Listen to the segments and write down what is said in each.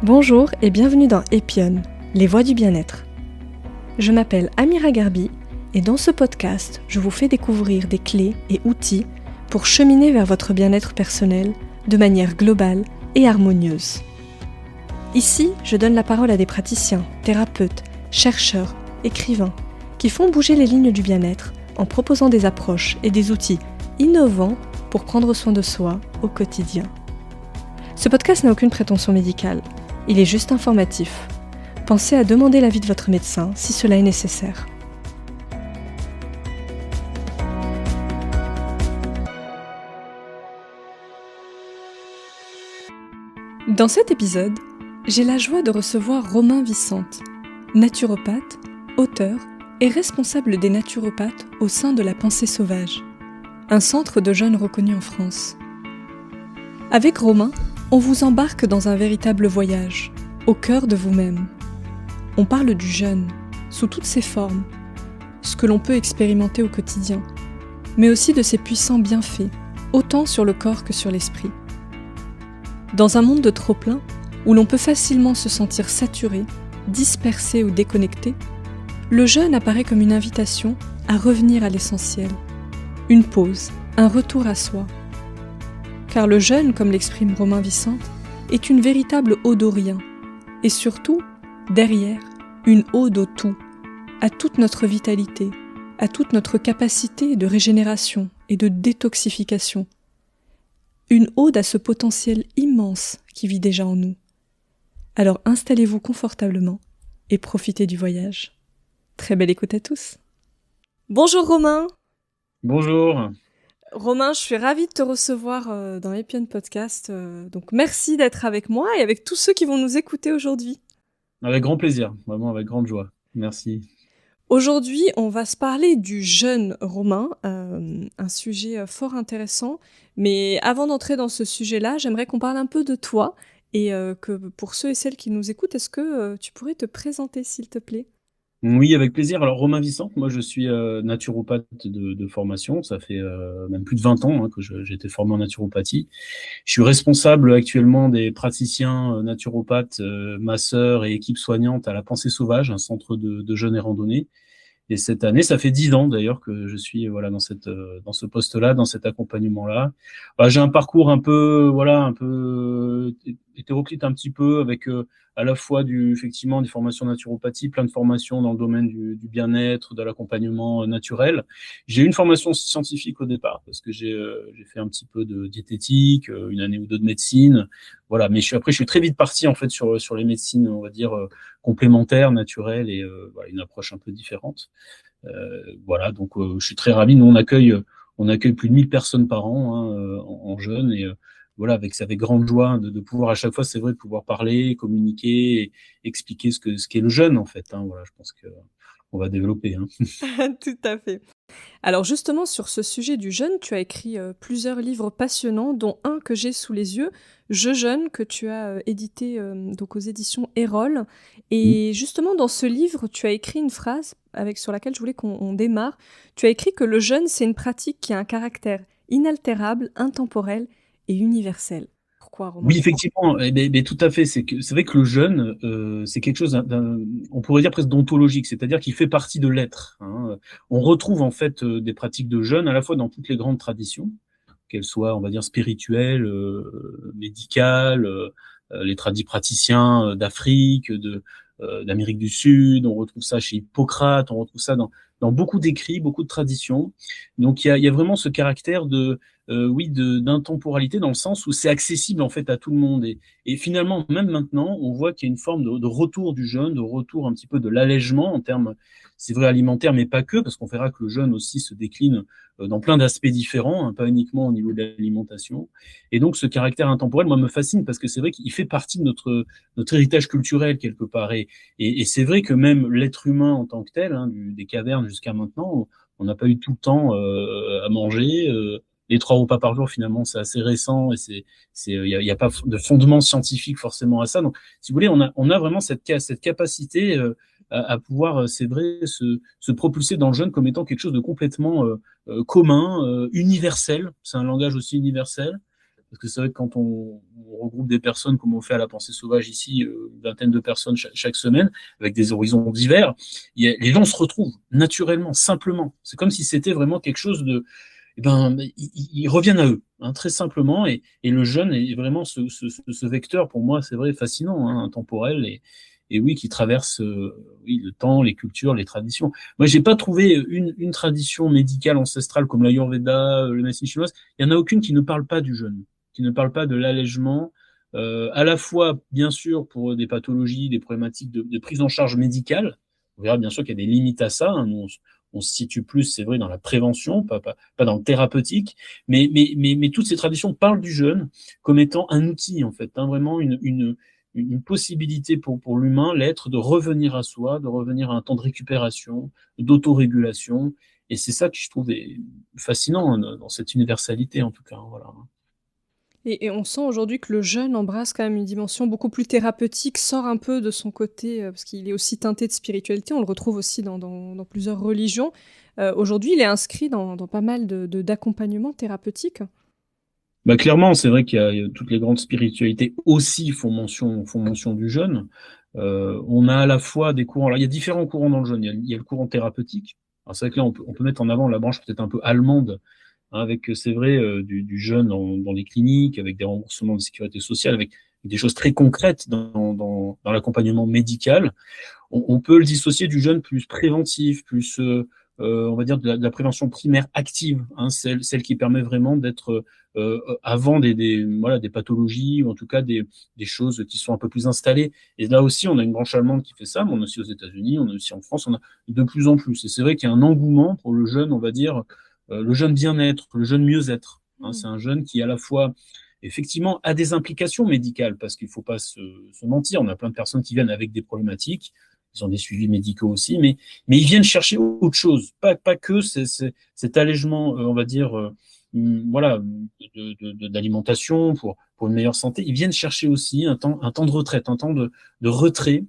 Bonjour et bienvenue dans Epion, les voix du bien-être. Je m'appelle Amira Garbi et dans ce podcast, je vous fais découvrir des clés et outils pour cheminer vers votre bien-être personnel de manière globale et harmonieuse. Ici, je donne la parole à des praticiens, thérapeutes, chercheurs, écrivains qui font bouger les lignes du bien-être en proposant des approches et des outils innovants pour prendre soin de soi au quotidien. Ce podcast n'a aucune prétention médicale. Il est juste informatif. Pensez à demander l'avis de votre médecin si cela est nécessaire. Dans cet épisode, j'ai la joie de recevoir Romain Vicente, naturopathe, auteur et responsable des naturopathes au sein de La Pensée Sauvage, un centre de jeunes reconnu en France. Avec Romain, on vous embarque dans un véritable voyage, au cœur de vous-même. On parle du jeûne, sous toutes ses formes, ce que l'on peut expérimenter au quotidien, mais aussi de ses puissants bienfaits, autant sur le corps que sur l'esprit. Dans un monde de trop-plein, où l'on peut facilement se sentir saturé, dispersé ou déconnecté, le jeûne apparaît comme une invitation à revenir à l'essentiel, une pause, un retour à soi. Car le jeûne, comme l'exprime Romain Vicente, est une véritable ode au rien, et surtout, derrière, une ode au tout, à toute notre vitalité, à toute notre capacité de régénération et de détoxification. Une ode à ce potentiel immense qui vit déjà en nous. Alors installez-vous confortablement et profitez du voyage. Très belle écoute à tous. Bonjour Romain. Bonjour. Romain, je suis ravie de te recevoir dans Epion Podcast. Donc merci d'être avec moi et avec tous ceux qui vont nous écouter aujourd'hui. Avec grand plaisir, vraiment avec grande joie. Merci. Aujourd'hui, on va se parler du jeûne, Romain, un sujet fort intéressant. Mais avant d'entrer dans ce sujet-là, j'aimerais qu'on parle un peu de toi et que pour ceux et celles qui nous écoutent, est-ce que tu pourrais te présenter, s'il te plaît ? Oui, avec plaisir. Alors, Romain Vicente, moi je suis naturopathe de formation. Ça fait même plus de 20 ans que j'ai été formé en naturopathie. Je suis responsable actuellement des praticiens naturopathes, masseurs et équipes soignantes à La Pensée Sauvage, un centre de jeûne et randonnée. Et cette année, ça fait 10 ans d'ailleurs que je suis dans dans ce poste-là, dans cet accompagnement-là. J'ai un parcours un peu hétéroclite un petit peu avec à la fois effectivement des formations naturopathie, plein de formations dans le domaine du bien-être, de l'accompagnement naturel. J'ai eu une formation scientifique au départ parce que j'ai fait un petit peu de diététique, une année ou deux de médecine. Voilà, mais je suis très vite parti en fait sur les médecines, on va dire complémentaires, naturelles et une approche un peu différente. Je suis très ravi. Nous, on accueille plus de 1000 personnes par an en jeûne et avec grande joie de pouvoir à chaque fois, c'est vrai, de pouvoir parler, communiquer, et expliquer ce qu'est le jeûne en fait. Voilà, je pense que on va développer. Tout à fait. Alors justement, sur ce sujet du jeûne, tu as écrit plusieurs livres passionnants, dont un que j'ai sous les yeux, Je jeûne, que tu as édité donc aux éditions Erol. Et justement, dans ce livre, tu as écrit une phrase sur laquelle je voulais qu'on démarre. Tu as écrit que le jeûne, c'est une pratique qui a un caractère inaltérable, intemporel et universel. Pourquoi, Romain ? Oui, effectivement, tout à fait. C'est vrai que le jeûne, c'est quelque chose on pourrait dire presque d'ontologique, c'est-à-dire qu'il fait partie de l'être. On retrouve en fait des pratiques de jeûne à la fois dans toutes les grandes traditions, qu'elles soient, on va dire, spirituelles, médicales, les praticiens d'Afrique, d'Amérique du Sud. On retrouve ça chez Hippocrate, on retrouve ça dans beaucoup d'écrits, beaucoup de traditions. Donc il y a vraiment ce caractère d'intemporalité dans le sens où c'est accessible en fait à tout le monde. Et finalement, même maintenant, on voit qu'il y a une forme de retour du jeûne, de retour un petit peu de l'allègement en termes, c'est vrai, alimentaires, mais pas que, parce qu'on verra que le jeûne aussi se décline dans plein d'aspects différents, pas uniquement au niveau de l'alimentation. Et donc, ce caractère intemporel, moi, me fascine parce que c'est vrai qu'il fait partie de notre héritage culturel quelque part. Et c'est vrai que même l'être humain en tant que tel, des cavernes jusqu'à maintenant, on n'a pas eu tout le temps à manger. Les 3 repas par jour, finalement, c'est assez récent et il y a pas de fondement scientifique forcément à ça. Donc, si vous voulez, on a vraiment cette capacité à pouvoir, c'est vrai, se propulser dans le jeûne comme étant quelque chose de complètement commun, universel. C'est un langage aussi universel. parce que c'est vrai que quand on regroupe des personnes comme on fait à la Pensée Sauvage ici, une vingtaine de personnes chaque semaine, avec des horizons divers, les gens se retrouvent naturellement, simplement. C'est comme si c'était vraiment quelque chose de, eh ben, ils reviennent à eux, hein, très simplement, et le jeûne est vraiment ce vecteur, pour moi, c'est vrai, fascinant, hein, intemporel, et oui, qui traverse oui, le temps, les cultures, les traditions. Moi, j'ai pas trouvé une tradition médicale ancestrale comme l'Ayurveda, la médecine chinoise, il y en a aucune qui ne parle pas du jeûne, qui ne parle pas de l'allègement, à la fois, bien sûr, pour des pathologies, des problématiques de prise en charge médicale. On verra bien sûr qu'il y a des limites à ça, hein. Nous, on se situe plus, c'est vrai, dans la prévention, pas dans le thérapeutique, mais toutes ces traditions parlent du jeûne comme étant un outil, en fait, hein, vraiment une possibilité pour l'humain, l'être, de revenir à soi, de revenir à un temps de récupération, d'autorégulation, et c'est ça que je trouve fascinant, hein, dans cette universalité, en tout cas, hein, voilà. Et on sent aujourd'hui que le jeûne embrasse quand même une dimension beaucoup plus thérapeutique, sort un peu de son côté, parce qu'il est aussi teinté de spiritualité, on le retrouve aussi dans plusieurs religions. Aujourd'hui, il est inscrit dans pas mal d'accompagnements thérapeutiques. Bah, clairement, c'est vrai qu'il y a toutes les grandes spiritualités aussi font mention du jeûne. On a à la fois des courants. Alors, il y a différents courants dans le jeûne. Il y a le courant thérapeutique. Alors, c'est vrai que là, on peut mettre en avant la branche peut-être un peu allemande, hein, avec, c'est vrai, du jeûne dans les cliniques, avec des remboursements de sécurité sociale, avec des choses très concrètes dans l'accompagnement médical. On peut le dissocier du jeûne plus préventif, plus, on va dire, de la prévention primaire active, hein, celle qui permet vraiment d'être avant voilà, des pathologies, ou en tout cas des choses qui sont un peu plus installées. Et là aussi, on a une branche allemande qui fait ça, mais on a aussi aux États-Unis, on a aussi en France, on a de plus en plus. Et c'est vrai qu'il y a un engouement pour le jeune, on va dire, le jeune bien-être, le jeune mieux-être, hein. C'est un jeune qui, à la fois, effectivement, a des implications médicales, parce qu'il ne faut pas se mentir. On a plein de personnes qui viennent avec des problématiques, ils ont des suivis médicaux aussi, mais ils viennent chercher autre chose, pas que cet allègement, on va dire, voilà, d'alimentation pour une meilleure santé. Ils viennent chercher aussi un temps de retraite, un temps de retrait,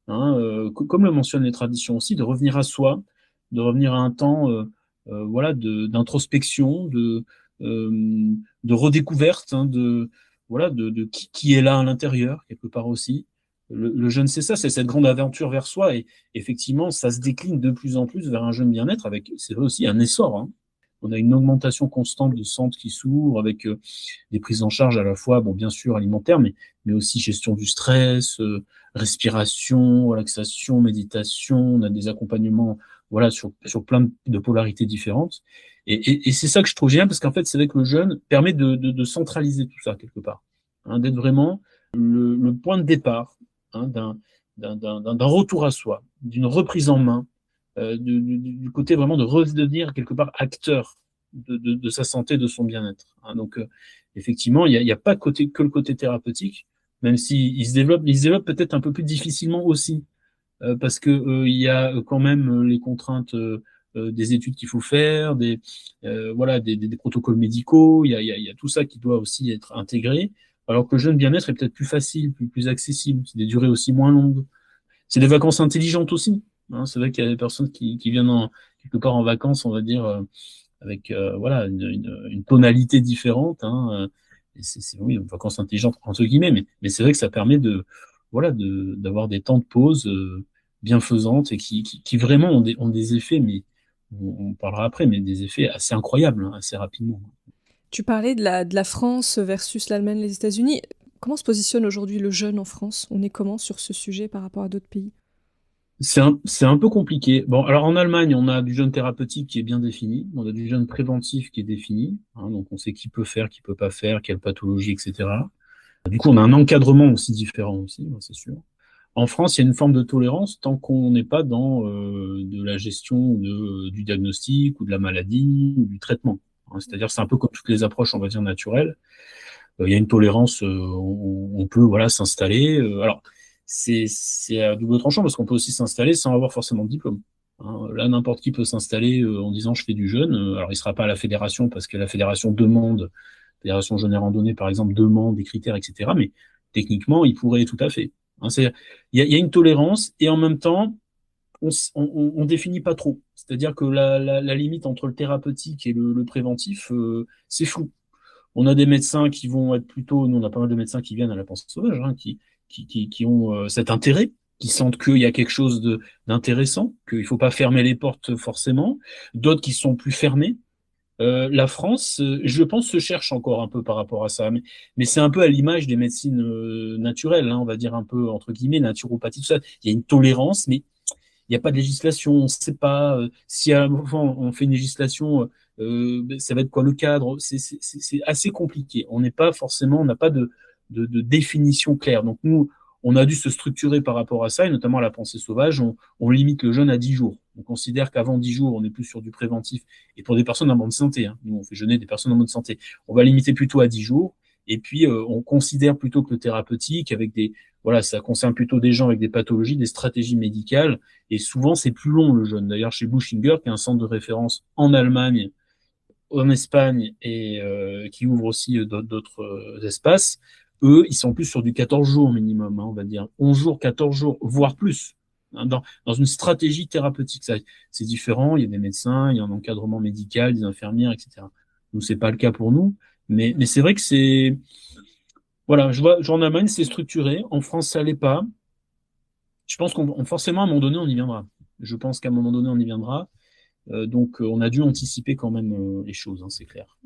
hein, comme le mentionnent les traditions aussi, de revenir à soi, de revenir à un temps, voilà, d'introspection, de redécouverte, hein, voilà, de qui est là à l'intérieur quelque part aussi. Le jeûne, c'est ça, c'est cette grande aventure vers soi. Et effectivement, ça se décline de plus en plus vers un jeune bien-être avec, c'est vrai aussi, un essor, hein. On a une augmentation constante de centres qui s'ouvrent avec des prises en charge à la fois, bon, bien sûr, alimentaires, mais aussi gestion du stress, respiration, relaxation, méditation. On a des accompagnements, voilà, sur plein de polarités différentes. Et c'est ça que je trouve génial, parce qu'en fait, c'est vrai que le jeûne permet de centraliser tout ça quelque part, hein, d'être vraiment le point de départ, hein, d'un retour à soi, d'une reprise en main, du côté vraiment de redevenir quelque part acteur de sa santé, de son bien-être, hein. Donc, effectivement, il y a pas que le côté thérapeutique, même s'il il se développe peut-être un peu plus difficilement aussi, parce que il y a quand même les contraintes des études qu'il faut faire, voilà, des protocoles médicaux. Il y a tout ça qui doit aussi être intégré. Alors que le jeune bien-être est peut-être plus facile, plus accessible, c'est des durées aussi moins longues. C'est des vacances intelligentes aussi, hein. C'est vrai qu'il y a des personnes qui viennent quelque part en vacances, on va dire, avec voilà une tonalité différente, hein. Et oui, une vacances intelligentes entre guillemets, mais c'est vrai que ça permet voilà d'avoir des temps de pause bienfaisantes, et qui vraiment ont des effets, mais on parlera après, mais des effets assez incroyables, hein, assez rapidement. Tu parlais de la France versus l'Allemagne, les États-Unis. Comment se positionne aujourd'hui le jeûne en France? On est comment sur ce sujet par rapport à d'autres pays? C'est un peu compliqué. Bon, alors en Allemagne, on a du jeûne thérapeutique qui est bien défini, on a du jeûne préventif qui est défini, hein, donc on sait qui peut faire, qui peut pas faire, quelle pathologie, etc. Du coup, on a un encadrement aussi différent aussi, hein, c'est sûr. En France, il y a une forme de tolérance tant qu'on n'est pas dans de la gestion du diagnostic ou de la maladie ou du traitement, hein. C'est-à-dire, c'est un peu comme toutes les approches, on va dire, naturelles. Il y a une tolérance, on peut voilà s'installer. Alors, c'est à double tranchant, parce qu'on peut aussi s'installer sans avoir forcément de diplôme, hein. Là, n'importe qui peut s'installer en disant je fais du jeûne. Alors, il sera pas à la fédération, parce que la fédération demande, fédération jeûne et randonnée par exemple, demande des critères, etc. Mais techniquement, il pourrait tout à fait, hein. Il y a une tolérance, et en même temps, on définit pas trop. C'est-à-dire que la limite entre le thérapeutique et le préventif, c'est flou. On a des médecins qui vont être plutôt, nous on a pas mal de médecins qui viennent à la pensée sauvage, hein, qui ont cet intérêt, qui sentent qu'il y a quelque chose d'intéressant, qu'il faut pas fermer les portes forcément. D'autres qui sont plus fermés. La France, je pense, se cherche encore un peu par rapport à ça, mais c'est un peu à l'image des médecines naturelles, hein, on va dire un peu entre guillemets naturopathie, tout ça. Il y a une tolérance, mais il n'y a pas de législation, on ne sait pas si à un moment on fait une législation, ça va être quoi le cadre, c'est assez compliqué. On n'est pas forcément, on n'a pas de définition claire. Donc nous, on a dû se structurer par rapport à ça, et notamment à la pensée sauvage, on limite le jeûne à 10 jours. On considère qu'avant 10 jours, on est plus sur du préventif. Et pour des personnes en bonne santé, hein, nous on fait jeûner des personnes en bonne santé, on va limiter plutôt à 10 jours. Et puis on considère plutôt que le thérapeutique, avec des, voilà, ça concerne plutôt des gens avec des pathologies, des stratégies médicales. Et souvent, c'est plus long le jeûne. D'ailleurs, chez Bushinger, qui est un centre de référence en Allemagne, en Espagne et qui ouvre aussi d'autres espaces, eux, ils sont plus sur du 14 jours minimum, hein, on va dire 11 jours, 14 jours, voire plus, hein, dans une stratégie thérapeutique. Ça, c'est différent, il y a des médecins, il y a un encadrement médical, des infirmières, etc. Nous, c'est pas le cas pour nous, mais c'est vrai que c'est... Voilà, je vois, en Allemagne, c'est structuré. En France, ça l'est pas. Je pense qu'on forcément à un moment donné on y viendra. Je pense qu'à un moment donné on y viendra. Donc on a dû anticiper quand même les choses, hein, c'est clair.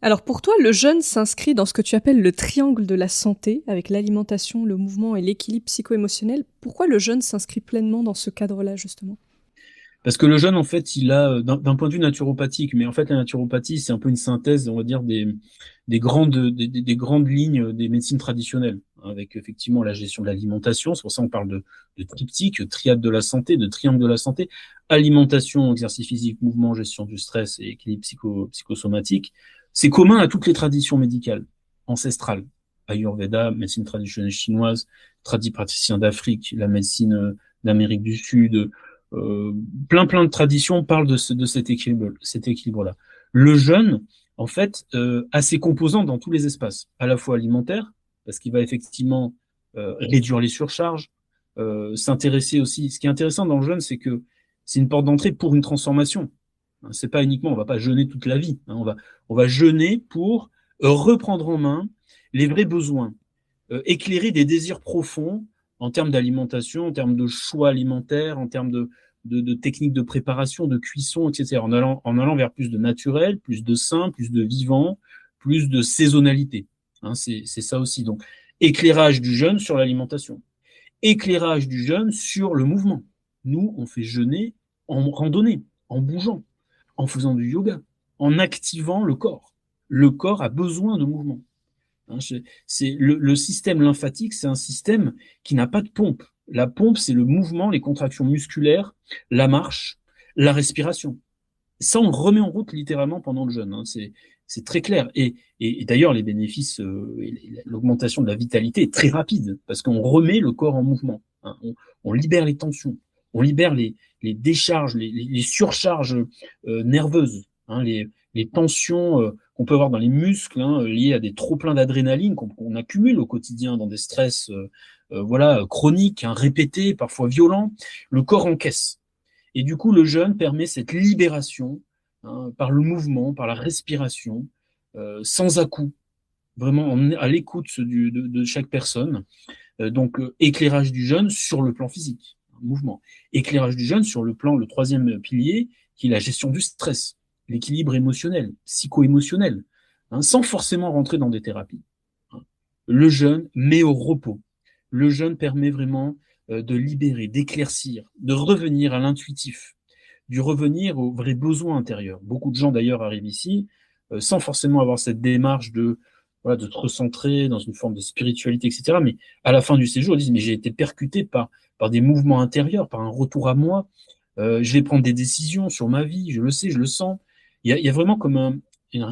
Alors pour toi, le jeûne s'inscrit dans ce que tu appelles le triangle de la santé, avec l'alimentation, le mouvement et l'équilibre psycho-émotionnel. Pourquoi le jeûne s'inscrit pleinement dans ce cadre-là, justement? Parce que le jeûne, en fait, il a, d'un point de vue naturopathique, mais en fait, la naturopathie, c'est un peu une synthèse, on va dire, des grandes lignes des médecines traditionnelles, hein, avec effectivement la gestion de l'alimentation. C'est pour ça qu'on parle de triptyque, triade de la santé, de triangle de la santé, alimentation, exercice physique, mouvement, gestion du stress et équilibre psychosomatique. C'est commun à toutes les traditions médicales, ancestrales. Ayurveda, médecine traditionnelle chinoise, tradipraticiens d'Afrique, la médecine d'Amérique du Sud, euh, plein de traditions parlent de cet équilibre-là. Le jeûne, en fait, a ses composants dans tous les espaces, à la fois alimentaire, parce qu'il va effectivement réduire les surcharges, s'intéresser aussi. Ce qui est intéressant dans le jeûne, c'est que c'est une porte d'entrée pour une transformation. Hein, c'est pas uniquement, on va pas jeûner toute la vie. Hein, on va jeûner pour reprendre en main les vrais besoins, éclairer des désirs profonds en termes d'alimentation, en termes de choix alimentaires, en termes de techniques de préparation, de cuisson, etc. En allant vers plus de naturel, plus de sain, plus de vivant, plus de saisonnalité. Hein, c'est ça aussi. Donc, éclairage du jeûne sur l'alimentation. Éclairage du jeûne sur le mouvement. Nous, on fait jeûner en randonnée, en bougeant, en faisant du yoga, en activant le corps. Le corps a besoin de mouvement. Hein, c'est le système lymphatique, c'est un système qui n'a pas de pompe. La pompe, c'est le mouvement, les contractions musculaires, la marche, la respiration. Ça, on le remet en route littéralement pendant le jeûne. Hein, c'est très clair. Et d'ailleurs, les bénéfices, l'augmentation de la vitalité est très rapide parce qu'on remet le corps en mouvement. Hein, on libère les tensions, on libère les décharges, les surcharges nerveuses, hein, les tensions qu'on peut avoir dans les muscles, hein, liées à des trop-pleins d'adrénaline qu'on accumule au quotidien dans des stress voilà, chroniques, hein, répétés, parfois violents. Le corps encaisse. Et du coup, le jeûne permet cette libération, hein, par le mouvement, par la respiration, sans à-coups, vraiment à l'écoute de chaque personne. Donc, éclairage du jeûne sur le plan physique, mouvement. Éclairage du jeûne sur le plan, le troisième pilier, qui est la gestion du stress, l'équilibre émotionnel, psycho-émotionnel, hein, sans forcément rentrer dans des thérapies. Hein. Le jeûne met au repos. Le jeûne permet vraiment de libérer, d'éclaircir, de revenir à l'intuitif, du revenir aux vrais besoins intérieurs. Beaucoup de gens d'ailleurs arrivent ici sans forcément avoir cette démarche de, voilà, de te recentrer dans une forme de spiritualité, etc. Mais à la fin du séjour, ils disent, mais j'ai été percuté par des mouvements intérieurs, par un retour à moi. Je vais prendre des décisions sur ma vie, je le sais, je le sens. Il y a vraiment comme un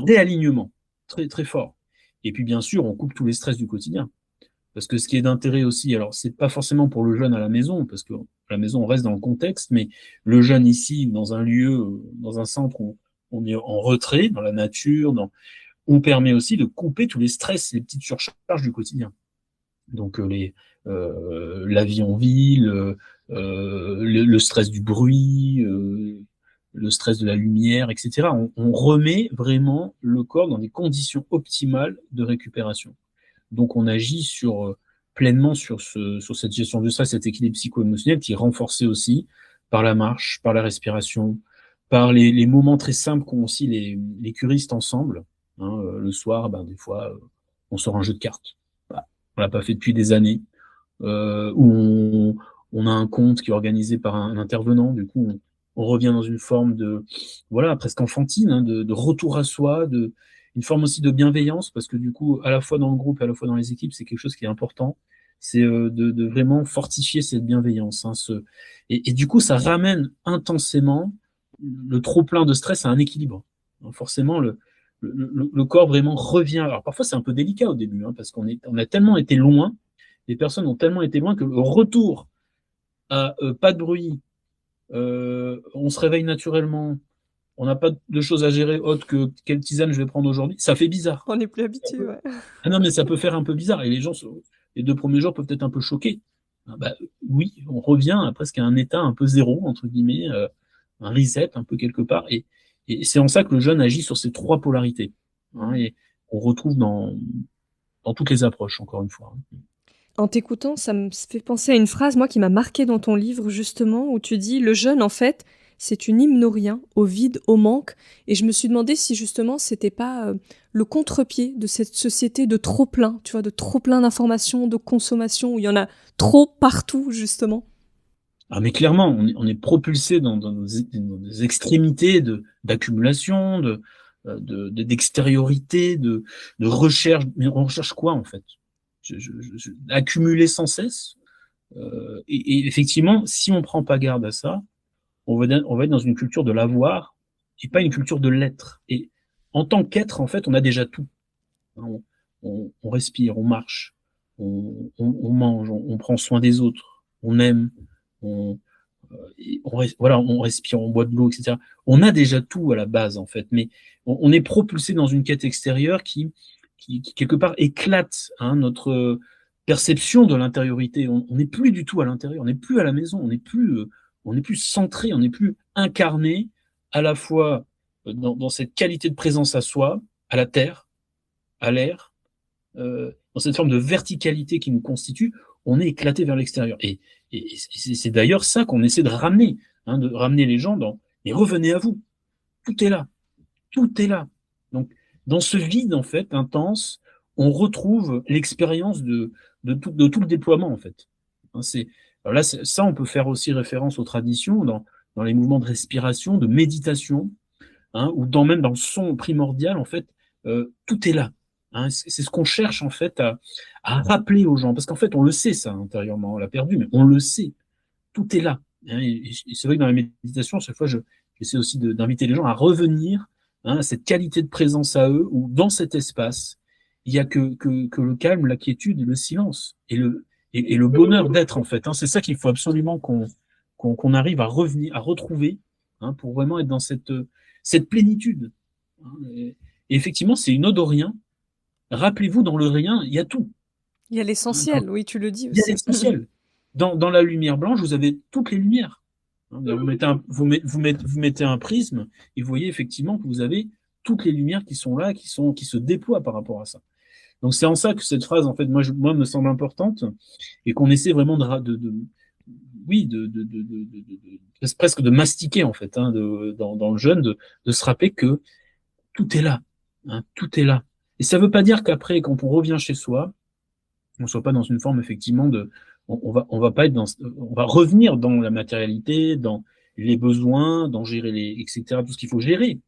réalignement très, très fort. Et puis, bien sûr, on coupe tous les stress du quotidien. Parce que ce qui est d'intérêt aussi, alors c'est pas forcément pour le jeune à la maison, parce que à la maison on reste dans le contexte, mais le jeune ici, dans un lieu, dans un centre où on est en retrait, dans la nature, on permet aussi de couper tous les stress, les petites surcharges du quotidien. Donc la vie en ville, le stress du bruit, le stress de la lumière, etc. On remet vraiment le corps dans des conditions optimales de récupération. Donc on agit pleinement sur cette gestion du stress, cet équilibre psycho-émotionnel qui est renforcé aussi par la marche, par la respiration, par les moments très simples qu'ont aussi les curistes ensemble. Hein, le soir, des fois, on sort un jeu de cartes. Voilà. On l'a pas fait depuis des années. Où on a un conte qui est organisé par un intervenant. Du coup, on revient dans une forme de, voilà, presque enfantine, hein, de retour à soi, une forme aussi de bienveillance, parce que du coup, à la fois dans le groupe, à la fois dans les équipes, c'est quelque chose qui est important. C'est de vraiment fortifier cette bienveillance. Hein, et du coup, ça ramène intensément le trop-plein de stress à un équilibre. Donc forcément, le corps vraiment revient. Alors parfois, c'est un peu délicat au début, hein, parce on a tellement été loin, les personnes ont tellement été loin que le retour à pas de bruit, on se réveille naturellement, on n'a pas de choses à gérer autre que quelle tisane je vais prendre aujourd'hui, ça fait bizarre. On n'est plus habitué, ouais. Ah non, mais ça peut faire un peu bizarre. Et les 2 premiers jours peuvent être un peu choqués. Ah oui, on revient à presque à un état un peu zéro, entre guillemets, un reset un peu quelque part. Et c'est en ça que le jeûne agit sur ces 3 polarités. Hein, et on retrouve dans toutes les approches, encore une fois. Hein. En t'écoutant, ça me fait penser à une phrase, moi, qui m'a marquée dans ton livre, justement, où tu dis: le jeûne, en fait, c'est une hymne au rien, au vide, au manque. Et je me suis demandé si, justement, c'était pas le contre-pied de cette société de trop-plein, tu vois, de trop-plein d'informations, de consommation, où il y en a trop partout, justement. Ah, mais clairement, on est propulsé dans des extrémités d'accumulation, d'extériorité, de recherche. Mais on recherche quoi, en fait? Accumuler sans cesse. Et effectivement, si on prend pas garde à ça, on va être dans une culture de l'avoir et pas une culture de l'être. Et en tant qu'être, en fait, on a déjà tout. On, on respire, on marche, on mange, on prend soin des autres, on aime, on, voilà, on respire, on boit de l'eau, etc. On a déjà tout à la base, en fait, mais on est propulsé dans une quête extérieure qui quelque part, éclate, hein, notre perception de l'intériorité. On n'est plus du tout à l'intérieur, on n'est plus à la maison, on n'est plus centré, on n'est plus incarné à la fois dans cette qualité de présence à soi, à la terre, à l'air, dans cette forme de verticalité qui nous constitue, on est éclaté vers l'extérieur. Et c'est d'ailleurs ça qu'on essaie de ramener, hein, de ramener les gens dans. Mais revenez à vous, tout est là, tout est là. Donc, dans ce vide en fait intense, on retrouve l'expérience de tout le déploiement en fait. Hein, alors là, ça, on peut faire aussi référence aux traditions dans les mouvements de respiration, de méditation, hein, ou même dans le son primordial en fait, tout est là. Hein, c'est ce qu'on cherche en fait à rappeler aux gens, parce qu'en fait on le sait ça intérieurement, on l'a perdu, mais on le sait, tout est là. Hein, et c'est vrai que dans la méditation, chaque fois j'essaie aussi d'inviter les gens à revenir, hein, à cette qualité de présence à eux, où dans cet espace, il y a que le calme, la quiétude, le silence et le bonheur d'être en fait. Hein, c'est ça qu'il faut absolument qu'on arrive à revenir, à retrouver, hein, pour vraiment être dans cette plénitude. Hein, et effectivement, c'est une ode au rien. Rappelez-vous, dans le rien, il y a tout. Il y a Hein, l'essentiel, oui, tu le dis il y a aussi. l'essentiel. Dans la lumière blanche, vous avez toutes les lumières. Hein, vous mettez un prisme et vous voyez effectivement que vous avez toutes les lumières qui sont là, qui se déploient par rapport à ça. Donc c'est en ça que cette phrase, en fait, moi me semble importante et qu'on essaie vraiment oui, presque de mastiquer en fait, hein, dans le jeûne, de se rappeler que tout est là, hein, tout est là. Et ça veut pas dire qu'après, quand on revient chez soi, on soit pas dans une forme effectivement on va pas être on va revenir dans la matérialité, dans les besoins, dans gérer etc., tout ce qu'il faut gérer,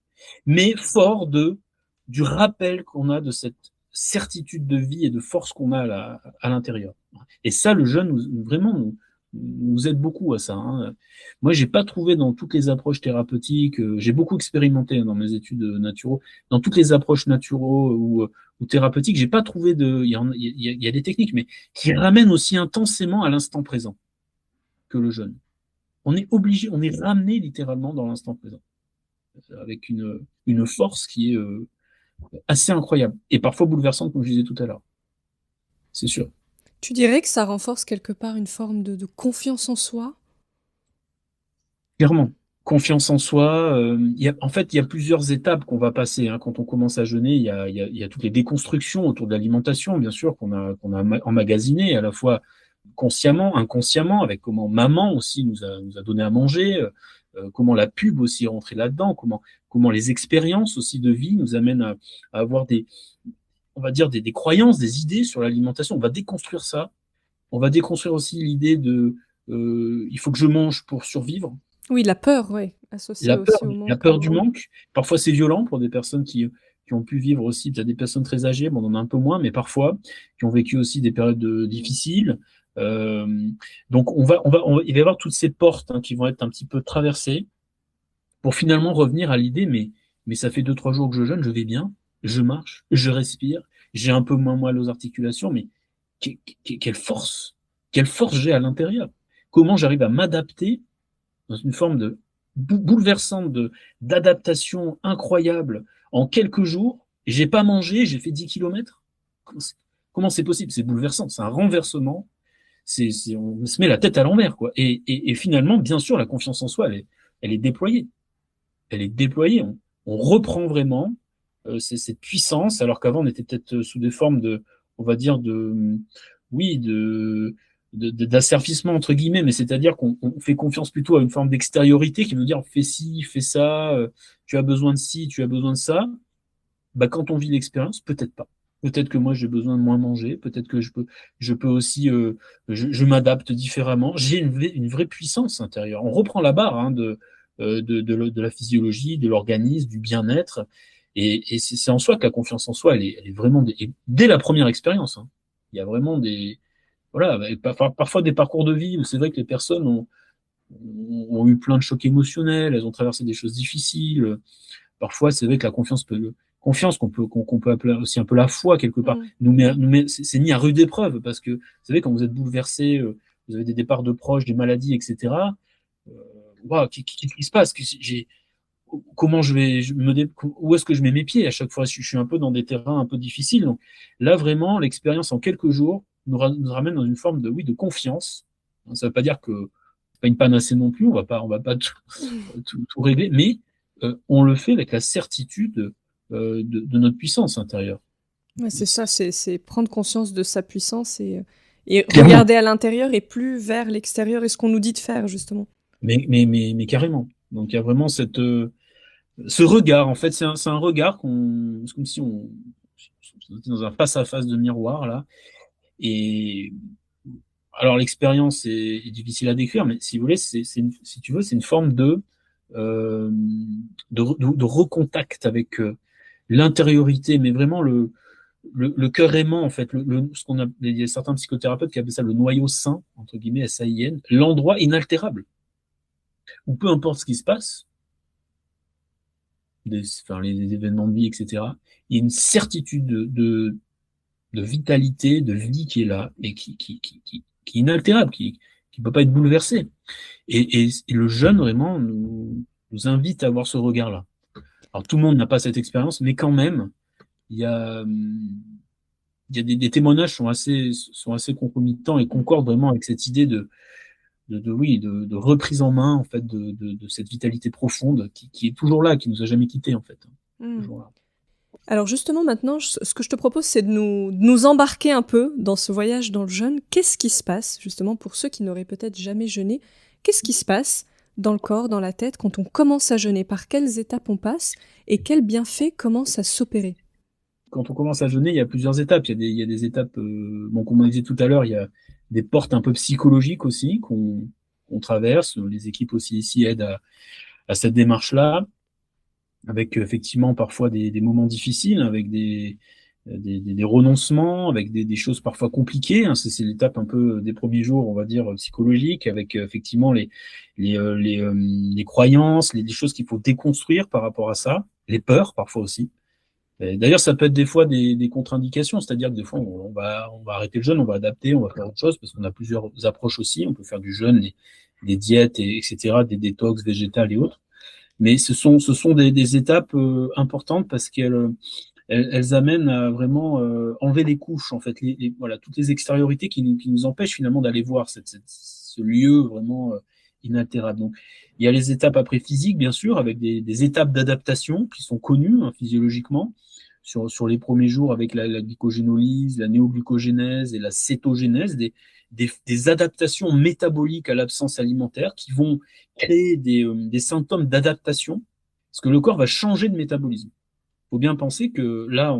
mais fort du rappel qu'on a de cette certitude de vie et de force qu'on a à l'intérieur. Et ça, le jeûne vraiment nous aide beaucoup à ça. Hein. Moi, j'ai pas trouvé dans toutes les approches thérapeutiques, j'ai beaucoup expérimenté, hein, dans mes études naturaux, dans toutes les approches naturaux ou thérapeutiques, j'ai pas trouvé il y a des techniques, mais qui ramènent aussi intensément à l'instant présent que le jeûne. On est obligé, on est ramené littéralement dans l'instant présent, avec une force qui est assez incroyable et parfois bouleversante, comme je disais tout à l'heure. C'est sûr. Tu dirais que ça renforce quelque part une forme de confiance en soi? Clairement, Confiance en soi. En fait, il y a plusieurs étapes qu'on va passer, hein. Quand on commence à jeûner, il y a toutes les déconstructions autour de l'alimentation, bien sûr, qu'on a emmagasinées, à la fois consciemment, inconsciemment, avec comment maman aussi nous a donné à manger, comment la pub aussi est rentrée là-dedans, comment les expériences aussi de vie nous amènent à avoir on va dire, des croyances, des idées sur l'alimentation. On va déconstruire ça. On va déconstruire aussi l'idée il faut que je mange pour survivre. Oui, la peur, ouais, associée aussi au La manque. peur du manque. Parfois, c'est violent pour des personnes qui ont pu vivre aussi, il y a des personnes très âgées, bon, on en a un peu moins, mais parfois, qui ont vécu aussi des périodes difficiles. Euh, donc, il va y avoir toutes ces portes, hein, qui vont être un petit peu traversées pour finalement revenir à l'idée, mais ça fait 2, 3 jours que je jeûne, je vais bien, je marche, je respire, j'ai un peu moins mal aux articulations, mais quelle quelle force j'ai à l'intérieur. Comment j'arrive à m'adapter dans une forme de bouleversante d'adaptation incroyable en quelques jours. J'ai pas mangé, j'ai fait 10 kilomètres. Comment c'est possible? C'est bouleversant, c'est un renversement. On se met la tête à l'envers, quoi. Et finalement, bien sûr, la confiance en soi, elle est déployée. Elle est déployée. On reprend vraiment cette puissance, alors qu'avant, on était peut-être sous des formes on va dire, oui, d'asservissement entre guillemets, mais c'est-à-dire qu'on fait confiance plutôt à une forme d'extériorité qui veut dire fais ci, fais ça, tu as besoin de ci, tu as besoin de ça. Bah, quand on vit l'expérience, peut-être pas. Peut-être que moi j'ai besoin de moins manger, peut-être que je peux aussi, je m'adapte différemment. J'ai une vraie puissance intérieure. On reprend la barre, hein, de la physiologie, de l'organisme, du bien-être. Et c'est en soi que la confiance en soi, elle est vraiment et dès la première expérience, hein. Il y a vraiment voilà, parfois des parcours de vie où c'est vrai que les personnes ont eu plein de chocs émotionnels, elles ont traversé des choses difficiles. Parfois, c'est vrai que la confiance qu'on peut appeler aussi un peu la foi quelque part, Mm. c'est mis à rude épreuve parce que vous savez quand vous êtes bouleversé, vous avez des départs de proches, des maladies, etc. Euh, Waouh, qu'est-ce qui se passe? Comment où est-ce que je mets mes pieds à chaque fois? Je suis un peu dans des terrains un peu difficiles. Donc là, vraiment, l'expérience en quelques jours nous ramène dans une forme oui, de confiance. Ça ne veut pas dire que c'est pas une panacée non plus. On va pas tout régler, mais on le fait avec la certitude de notre puissance intérieure. Ouais, c'est ça, c'est prendre conscience de sa puissance et Clairement. regarder à l'intérieur et plus vers l'extérieur et ce qu'on nous dit de faire, justement. Mais carrément. Donc il y a vraiment ce regard. En fait, c'est un regard c'est comme si on était dans un face-à-face de miroir là. Et alors l'expérience est difficile à décrire, mais si vous voulez, si tu veux, c'est une forme euh, de recontact avec l'intériorité, mais vraiment le cœur aimant, en fait, il y a certains psychothérapeutes qui appellent ça le noyau sain, entre guillemets, S-A-I-N, l'endroit inaltérable, où peu importe ce qui se passe, enfin, les événements de vie, etc., il y a une certitude de vitalité, de vie qui est là, et qui est inaltérable, qui peut pas être bouleversée. Et le jeûne, vraiment, nous invite à avoir ce regard-là. Alors, tout le monde n'a pas cette expérience, mais quand même, il y a, il y a des témoignages sont assez concomitants et concordent vraiment avec cette idée oui, de reprise en main, en fait, de cette vitalité profonde qui est toujours là, qui nous a jamais quittés, en fait. Mm. Toujours là. Alors justement, maintenant, ce que je te propose, c'est de nous embarquer un peu dans ce voyage dans le jeûne. Qu'est-ce qui se passe, justement, pour ceux qui n'auraient peut-être jamais jeûné? Qu'est-ce qui se passe dans le corps, dans la tête, quand on commence à jeûner? Par quelles étapes on passe et quels bienfaits commencent à s'opérer? Quand on commence à jeûner, il y a plusieurs étapes. Il y a des étapes, bon, comme on disait tout à l'heure, il y a des portes un peu psychologiques aussi qu'on traverse. Les équipes aussi ici aident à cette démarche-là, avec effectivement parfois des moments difficiles, avec des renoncements, avec des choses parfois compliquées, hein. C'est l'étape un peu des premiers jours, on va dire, psychologiques, avec effectivement les croyances, les choses qu'il faut déconstruire par rapport à ça, les peurs parfois aussi. D'ailleurs, ça peut être des fois des contre-indications, c'est-à-dire que des fois, on va arrêter le jeûne, on va adapter, on va faire autre chose, parce qu'on a plusieurs approches aussi. On peut faire du jeûne, des diètes, etc., des détox végétales et autres. Mais ce sont des étapes importantes parce elles amènent à vraiment enlever les couches, en fait, voilà, toutes les extériorités qui nous empêchent finalement d'aller voir ce lieu vraiment inaltérable. Donc, il y a les étapes après physiques, bien sûr, avec des étapes d'adaptation qui sont connues physiologiquement sur les premiers jours avec la glycogénolyse, la néoglucogénèse et la cétogénèse, des adaptations métaboliques à l'absence alimentaire qui vont créer des symptômes d'adaptation, parce que le corps va changer de métabolisme. Il faut bien penser que là,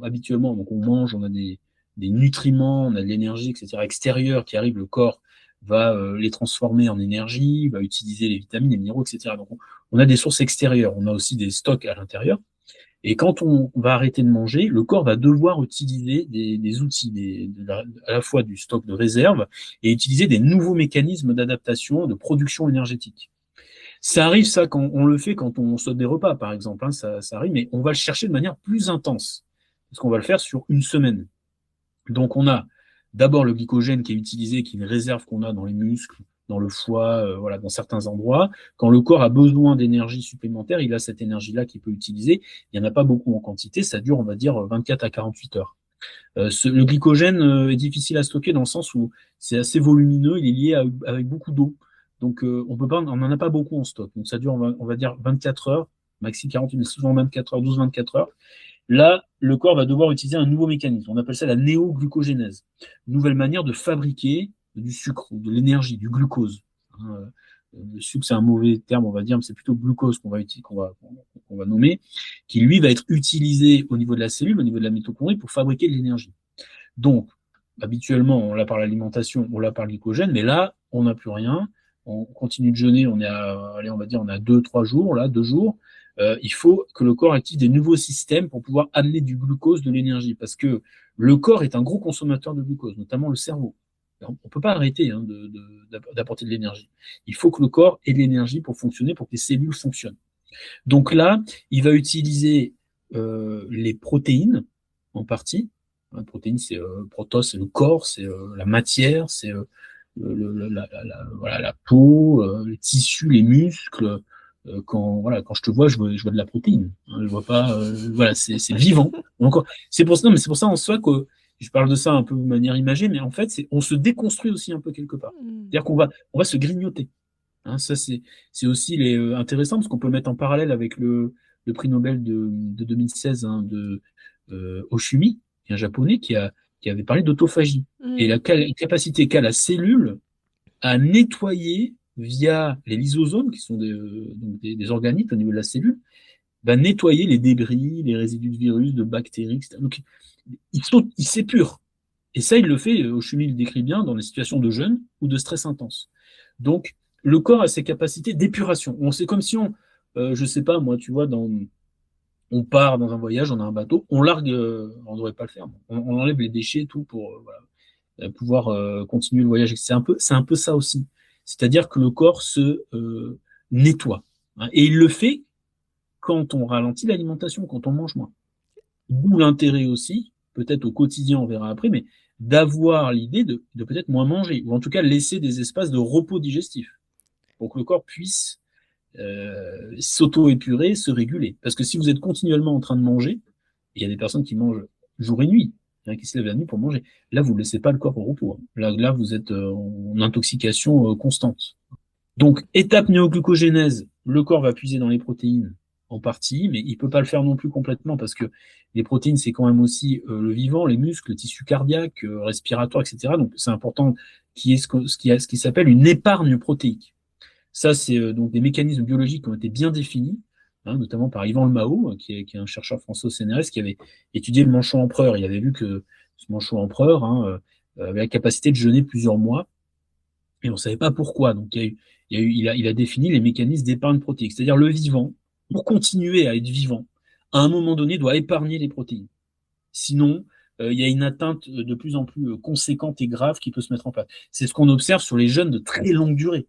habituellement, donc on mange, on a des nutriments, on a de l'énergie, etc., extérieure qui arrive, le corps va les transformer en énergie, va utiliser les vitamines, les minéraux, etc. Donc on a des sources extérieures, on a aussi des stocks à l'intérieur. Et quand on va arrêter de manger, le corps va devoir utiliser des outils, à la fois du stock de réserve et utiliser des nouveaux mécanismes d'adaptation, de production énergétique. Ça arrive, ça, quand on le fait quand on saute des repas, par exemple, ça arrive, mais on va le chercher de manière plus intense, parce qu'on va le faire sur une semaine. Donc on a d'abord le glycogène qui est utilisé, qui est une réserve qu'on a dans les muscles, dans le foie, voilà, dans certains endroits. Quand le corps a besoin d'énergie supplémentaire, il a cette énergie-là qu'il peut utiliser. Il n'y en a pas beaucoup en quantité, ça dure, on va dire, 24 à 48 heures. Le glycogène est difficile à stocker dans le sens où c'est assez volumineux, il est lié avec beaucoup d'eau. Donc on n'en a pas beaucoup en stock. Donc ça dure, on va dire 24 heures, maxi 48, mais souvent 24 heures, 12-24 heures. Là, le corps va devoir utiliser un nouveau mécanisme. On appelle ça la néoglucogénèse. Une nouvelle manière de fabriquer du sucre, de l'énergie, du glucose. Le sucre, c'est un mauvais terme, on va dire, mais c'est plutôt glucose qu'on va nommer, qui lui va être utilisé au niveau de la cellule, au niveau de la mitochondrie, pour fabriquer de l'énergie. Donc, habituellement, on l'a par l'alimentation, on l'a par le glycogène, mais là, on n'a plus rien. On continue de jeûner, on est à, allez, on va dire, on a 2-3 jours, là, 2 jours. Il faut que le corps active des nouveaux systèmes pour pouvoir amener du glucose, de l'énergie, parce que le corps est un gros consommateur de glucose, notamment le cerveau. On ne peut pas arrêter d'apporter de l'énergie. Il faut que le corps ait de l'énergie pour fonctionner, pour que les cellules fonctionnent. Donc là, il va utiliser les protéines en partie. La protéine, c'est protos, c'est le corps, c'est la matière, c'est voilà, la peau, les tissus, les muscles. Quand je te vois, je vois de la protéine. Je vois pas, voilà, c'est vivant. Donc c'est pour ça, non, mais c'est pour ça en soi que je parle de ça un peu de manière imagée, mais en fait, on se déconstruit aussi un peu quelque part. C'est-à-dire on va se grignoter. Ça c'est aussi intéressant parce qu'on peut le mettre en parallèle avec le prix Nobel de 2016 de Oshumi, qui est un japonais qui avait parlé d'autophagie et la capacité qu'a la cellule à nettoyer via les lysosomes, qui sont des organites au niveau de la cellule, va nettoyer les débris, les résidus de virus, de bactéries, etc. Donc, il s'épure. Et ça, il le fait, Oshumi le décrit bien, dans les situations de jeûne ou de stress intense. Donc, le corps a ses capacités d'épuration. C'est comme si je sais pas, moi, tu vois, on part dans un voyage, on a un bateau, on largue, on ne devrait pas le faire, on enlève les déchets, tout pour pouvoir continuer le voyage. C'est un peu ça aussi. C'est-à-dire que le corps se nettoie. Et il le fait quand on ralentit l'alimentation, quand on mange moins. D'où l'intérêt aussi, peut-être au quotidien, on verra après, mais d'avoir l'idée de peut-être moins manger, ou en tout cas laisser des espaces de repos digestif, pour que le corps puisse s'auto-épurer, se réguler. Parce que si vous êtes continuellement en train de manger, il y a des personnes qui mangent jour et nuit, qui se lèvent la nuit pour manger. Là, vous ne laissez pas le corps au repos. Là, vous êtes en intoxication constante. Donc, étape néoglucogénèse, le corps va puiser dans les protéines en partie, mais il peut pas le faire non plus complètement parce que les protéines, c'est quand même aussi le vivant, les muscles, le tissu cardiaque, respiratoire, etc. Donc, c'est important qu'il y ait ce qui s'appelle une épargne protéique. Ça, c'est donc des mécanismes biologiques qui ont été bien définis, notamment par Yvan Le Mao, qui est un chercheur français au CNRS, qui avait étudié le manchot empereur. Il avait vu que ce manchot empereur avait la capacité de jeûner plusieurs mois, et on ne savait pas pourquoi. Donc, il a défini les mécanismes d'épargne protéique. C'est-à-dire le vivant, pour continuer à être vivant, à un moment donné, doit épargner les protéines. Sinon, il y a une atteinte de plus en plus conséquente et grave qui peut se mettre en place. C'est ce qu'on observe sur les jeûnes de très longue durée.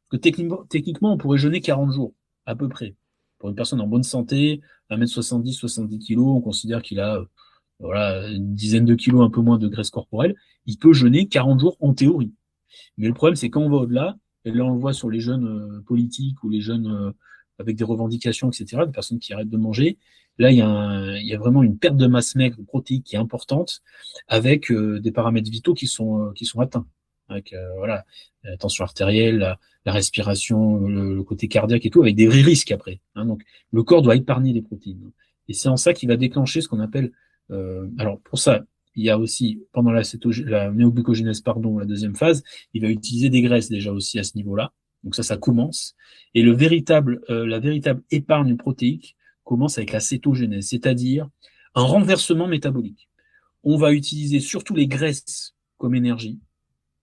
Parce que techniquement, on pourrait jeûner 40 jours, à peu près. Pour une personne en bonne santé, 1m70, 70 kg, on considère qu'il a une dizaine de kilos, un peu moins de graisse corporelle, il peut jeûner 40 jours en théorie. Mais le problème, c'est quand on va au-delà, et là on le voit sur les jeunes politiques ou les jeunes avec des revendications, etc., des personnes qui arrêtent de manger, là il y a vraiment une perte de masse maigre protéique qui est importante, avec des paramètres vitaux qui sont atteints. avec voilà, la tension artérielle, la respiration, le côté cardiaque et tout, avec des vrais risques après. Hein. Donc, le corps doit épargner les protéines. Et c'est en ça qu'il va déclencher ce qu'on appelle. Alors, pour ça, il y a aussi, pendant la néoglucogénèse, pardon, la deuxième phase, il va utiliser des graisses déjà aussi à ce niveau-là. Donc ça commence. Et la véritable épargne protéique commence avec la cétogénèse, c'est-à-dire un renversement métabolique. On va utiliser surtout les graisses comme énergie.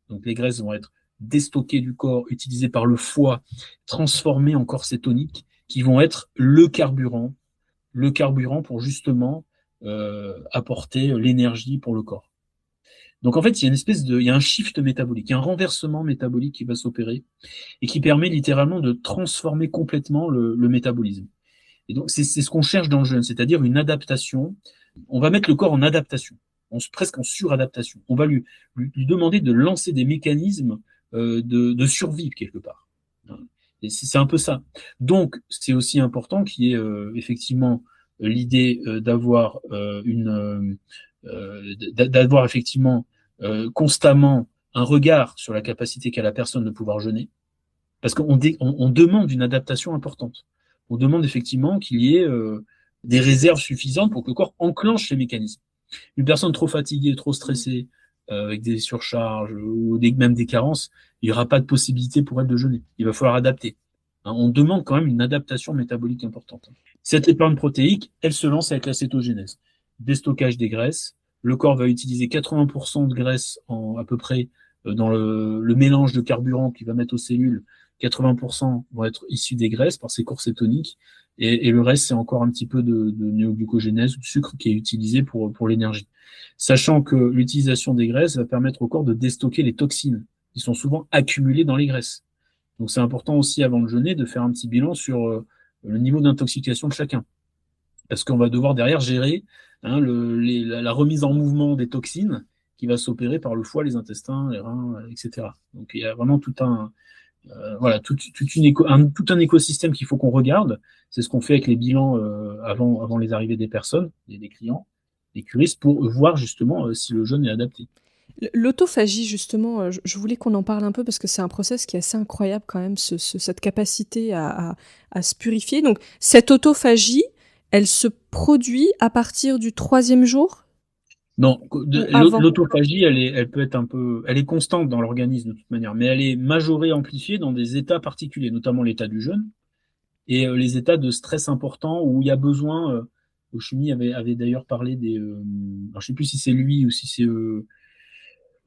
Donc les graisses vont être déstockées du corps, utilisées par le foie, transformées en corps cétonique, qui vont être le carburant pour justement apporter l'énergie pour le corps. Donc en fait, il y a un shift métabolique, il y a un renversement métabolique qui va s'opérer et qui permet littéralement de transformer complètement le métabolisme. Et donc c'est ce qu'on cherche dans le jeûne, c'est-à-dire une adaptation. On va mettre le corps en adaptation, presque en suradaptation. On va lui demander de lancer des mécanismes de survie quelque part. Et c'est un peu ça. Donc c'est aussi important qu'il y ait effectivement l'idée d'avoir effectivement constamment un regard sur la capacité qu'a la personne de pouvoir jeûner, parce qu'on demande une adaptation importante. On demande effectivement qu'il y ait des réserves suffisantes pour que le corps enclenche les mécanismes. Une personne trop fatiguée, trop stressée, avec des surcharges ou même des carences, il n'y aura pas de possibilité pour elle de jeûner. Il va falloir adapter. Hein, on demande quand même une adaptation métabolique importante. Cette épargne protéique, elle se lance avec la cétogénèse. Déstockage des graisses. Le corps va utiliser 80% de graisse à peu près dans le mélange de carburant qu'il va mettre aux cellules. 80% vont être issus des graisses par ces cours cétoniques et le reste, c'est encore un petit peu de néoglucogénèse ou de sucre qui est utilisé pour l'énergie. Sachant que l'utilisation des graisses va permettre au corps de déstocker les toxines qui sont souvent accumulées dans les graisses. Donc c'est important aussi avant le jeûner de faire un petit bilan sur le niveau d'intoxication de chacun. Parce qu'on va devoir derrière gérer la remise en mouvement des toxines qui va s'opérer par le foie, les intestins, les reins, etc. Donc il y a vraiment tout un écosystème qu'il faut qu'on regarde. C'est ce qu'on fait avec les bilans avant les arrivées des personnes, des clients, des curistes, pour voir justement si le jeûne est adapté. L'autophagie, justement, je voulais qu'on en parle un peu parce que c'est un process qui est assez incroyable quand même, cette capacité à se purifier. Donc, cette autophagie, elle se produit à partir du 3e jour? Non, Avant? l'autophagie, elle est constante dans l'organisme de toute manière, mais elle est majorée, amplifiée dans des états particuliers, notamment l'état du jeûne et les états de stress importants où il y a besoin. Oshimi avait d'ailleurs parlé alors je sais plus si c'est lui ou si c'est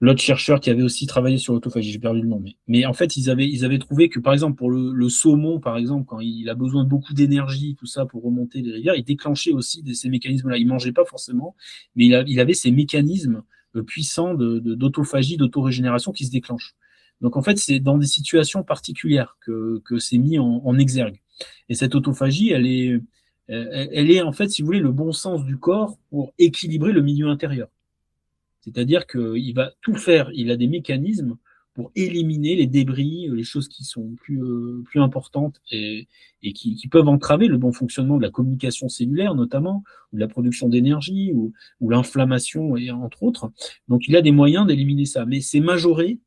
l'autre chercheur qui avait aussi travaillé sur l'autophagie, j'ai perdu le nom, mais en fait, ils avaient trouvé que, par exemple, pour le saumon, par exemple, quand il a besoin de beaucoup d'énergie, tout ça, pour remonter les rivières, il déclenchait aussi ces mécanismes-là. Il mangeait pas forcément, mais il avait ces mécanismes puissants d'autophagie, d'autorégénération qui se déclenchent. Donc, en fait, c'est dans des situations particulières que c'est mis en exergue. Et cette autophagie, elle est, en fait, si vous voulez, le bon sens du corps pour équilibrer le milieu intérieur. C'est-à-dire qu'il va tout faire, il a des mécanismes pour éliminer les débris, les choses qui sont plus importantes et qui peuvent entraver le bon fonctionnement de la communication cellulaire notamment, ou de la production d'énergie, ou l'inflammation, et entre autres. Donc il a des moyens d'éliminer ça, mais c'est majoré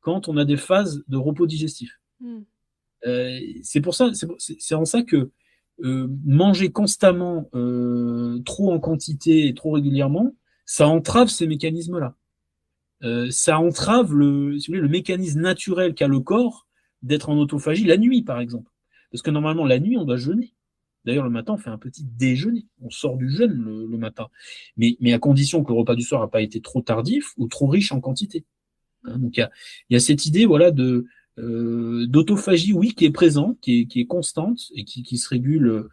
quand on a des phases de repos digestif. C'est pour ça, c'est en ça que manger constamment, trop en quantité et trop régulièrement, ça entrave ces mécanismes-là. Ça entrave si vous voulez, le mécanisme naturel qu'a le corps d'être en autophagie la nuit, par exemple. Parce que normalement, la nuit, on doit jeûner. D'ailleurs, le matin, on fait un petit déjeuner. On sort du jeûne le matin. Mais à condition que le repas du soir n'a pas été trop tardif ou trop riche en quantité. Hein, donc, il y a cette idée, voilà, d'autophagie, oui, qui est présente, qui est constante et qui se régule.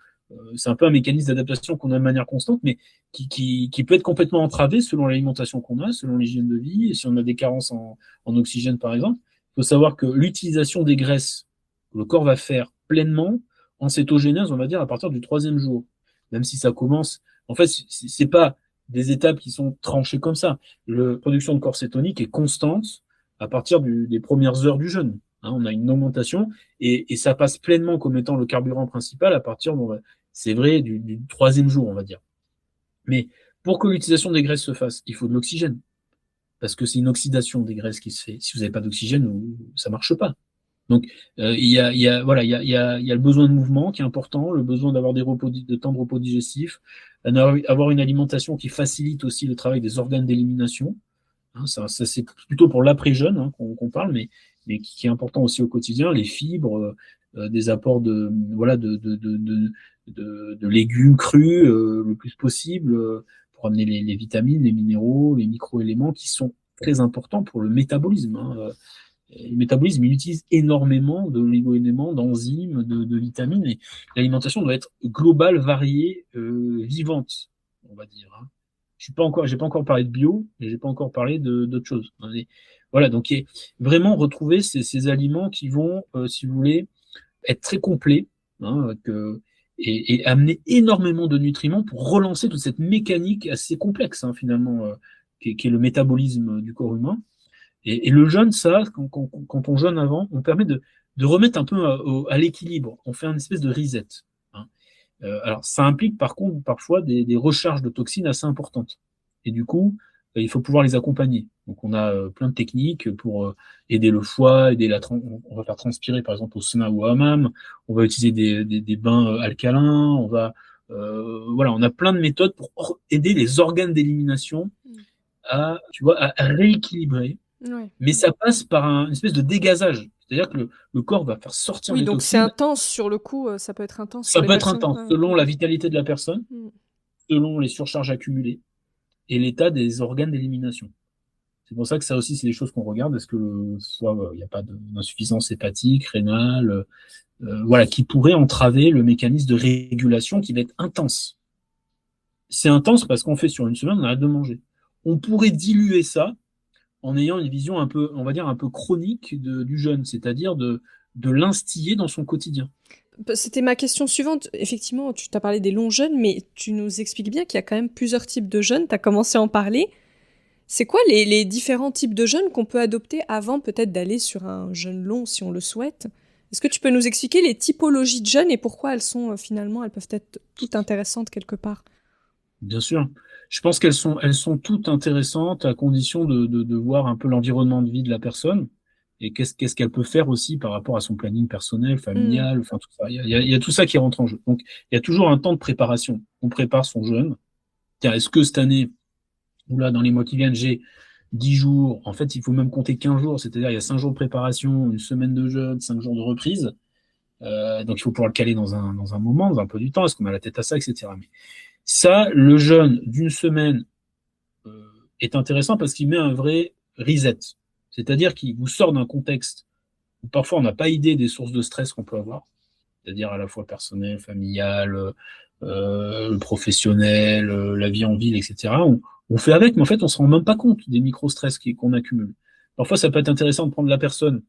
C'est un peu un mécanisme d'adaptation qu'on a de manière constante, mais qui peut être complètement entravé selon l'alimentation qu'on a, selon l'hygiène de vie, et si on a des carences en oxygène, par exemple. Il faut savoir que l'utilisation des graisses que le corps va faire pleinement en cétogénèse, on va dire, à partir du 3e jour. Même si ça commence, en fait, c'est pas des étapes qui sont tranchées comme ça. La production de corps cétonique est constante à partir des premières heures du jeûne. Hein, on a une augmentation et ça passe pleinement comme étant le carburant principal à partir, c'est vrai, du 3e jour, on va dire. Mais pour que l'utilisation des graisses se fasse, il faut de l'oxygène. parce que c'est une oxydation des graisses qui se fait. Si vous n'avez pas d'oxygène, ça marche pas. Donc, voilà, il y a le besoin de mouvement qui est important, le besoin d'avoir de temps de repos digestif, avoir une alimentation qui facilite aussi le travail des organes d'élimination. Hein, ça c'est plutôt pour l'après-jeûne qu'on parle, mais qui est important aussi au quotidien, les fibres, des apports voilà, de légumes crus le plus possible pour amener les vitamines, les minéraux, les micro-éléments qui sont très importants pour le métabolisme. Hein. Le métabolisme, il utilise énormément d'oligo-éléments, d'enzymes, de vitamines, et l'alimentation doit être globale, variée, vivante, on va dire. Hein. J'ai pas encore parlé de bio, et j'ai pas encore parlé d'autres choses. Voilà, donc vraiment retrouver ces aliments qui vont, si vous voulez, être très complets, hein, et amener énormément de nutriments pour relancer toute cette mécanique assez complexe, hein, finalement, qui est le métabolisme du corps humain. Et le jeûne, ça, quand on jeûne avant, on permet de remettre un peu à l'équilibre. On fait une espèce de reset. Hein. Alors, ça implique par contre parfois des recharges de toxines assez importantes. Et du coup, il faut pouvoir les accompagner. Donc, on a plein de techniques pour aider le foie, on va faire transpirer par exemple au sauna ou au hammam. On va utiliser des bains alcalins. Voilà, on a plein de méthodes pour aider les organes d'élimination à rééquilibrer, Ouais. mais ça passe par une espèce de dégazage. C'est-à-dire que le corps va faire sortir Oui, les donc c'est toxines. intense sur le coup, ça peut être intense pour Ça les peut être personnes. intense Ouais. selon la vitalité de la personne, Mm. selon les surcharges accumulées et l'état des organes d'élimination. C'est pour ça que ça aussi, c'est des choses qu'on regarde. Est-ce que soit il n'y a pas d'insuffisance hépatique, rénale, voilà, qui pourrait entraver le mécanisme de régulation qui va être intense. C'est intense parce qu'on fait sur une semaine, on arrête de manger. On pourrait diluer ça en ayant une vision un peu, on va dire, un peu chronique du jeûne, c'est-à-dire de l'instiller dans son quotidien. C'était ma question suivante. Effectivement, tu t'as parlé des longs jeûnes, mais tu nous expliques bien qu'il y a quand même plusieurs types de jeûnes. Tu as commencé à en parler. C'est quoi les différents types de jeûnes qu'on peut adopter avant peut-être d'aller sur un jeûne long si on le souhaite? Est-ce que tu peux nous expliquer les typologies de jeûnes et pourquoi elles sont finalement, elles peuvent être toutes intéressantes quelque part? Bien sûr. Je pense elles sont toutes intéressantes à condition de voir un peu l'environnement de vie de la personne et qu'est-ce qu'elle peut faire aussi par rapport à son planning personnel, Mm. familial, enfin tout ça. Il y a tout ça qui rentre en jeu. Donc, il y a toujours un temps de préparation. On prépare son jeûne. Tiens, est-ce que cette année, ou là, dans les mois qui viennent, j'ai 10 jours. En fait, il faut même compter 15 jours, c'est-à-dire il y a 5 jours de préparation, une semaine de jeûne, 5 jours de reprise. Donc, il faut pouvoir le caler dans un moment, dans un peu du temps. Est-ce qu'on a la tête à ça, etc. Mais ça, le jeûne d'une semaine est intéressant parce qu'il met un vrai reset. C'est-à-dire qu'il vous sort d'un contexte où parfois on n'a pas idée des sources de stress qu'on peut avoir, c'est-à-dire à la fois personnel, familial, professionnel, la vie en ville, etc. On fait avec, mais en fait, on se rend même pas compte des micro-stress qu'on accumule. Parfois, ça peut être intéressant de prendre la personne,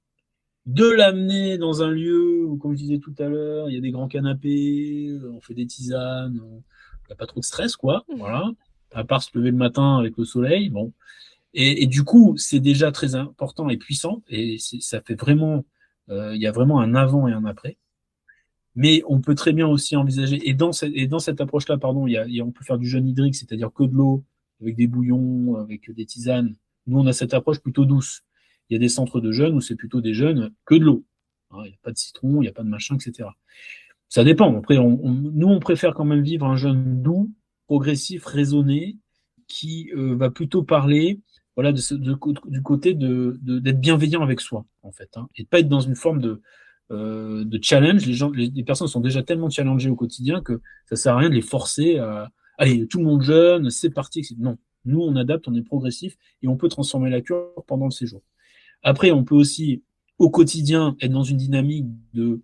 de l'amener dans un lieu où, comme je disais tout à l'heure, il y a des grands canapés, on fait des tisanes, il n'y a pas trop de stress, quoi. Voilà. À part se lever le matin avec le soleil, bon. Et du coup, c'est déjà très important et puissant, et ça fait vraiment, il y a vraiment un avant et un après. Mais on peut très bien aussi envisager, et dans cette approche-là, pardon, on peut faire du jeûne hydrique, c'est-à-dire que de l'eau, avec des bouillons, avec des tisanes. Nous, on a cette approche plutôt douce. Il y a des centres de jeûne où c'est plutôt des jeûnes que de l'eau. Hein, il n'y a pas de citron, il n'y a pas de machin, etc. Ça dépend. Après, nous, on préfère quand même vivre un jeûne doux, progressif, raisonné, qui va plutôt parler, voilà, du côté d'être bienveillant avec soi, en fait, hein, et de pas être dans une forme de challenge. Les personnes sont déjà tellement challengées au quotidien que ça sert à rien de les forcer à, allez, tout le monde jeûne, c'est parti, etc. Non. Nous, on adapte, on est progressif et on peut transformer la cure pendant le séjour. Après, on peut aussi, au quotidien, être dans une dynamique de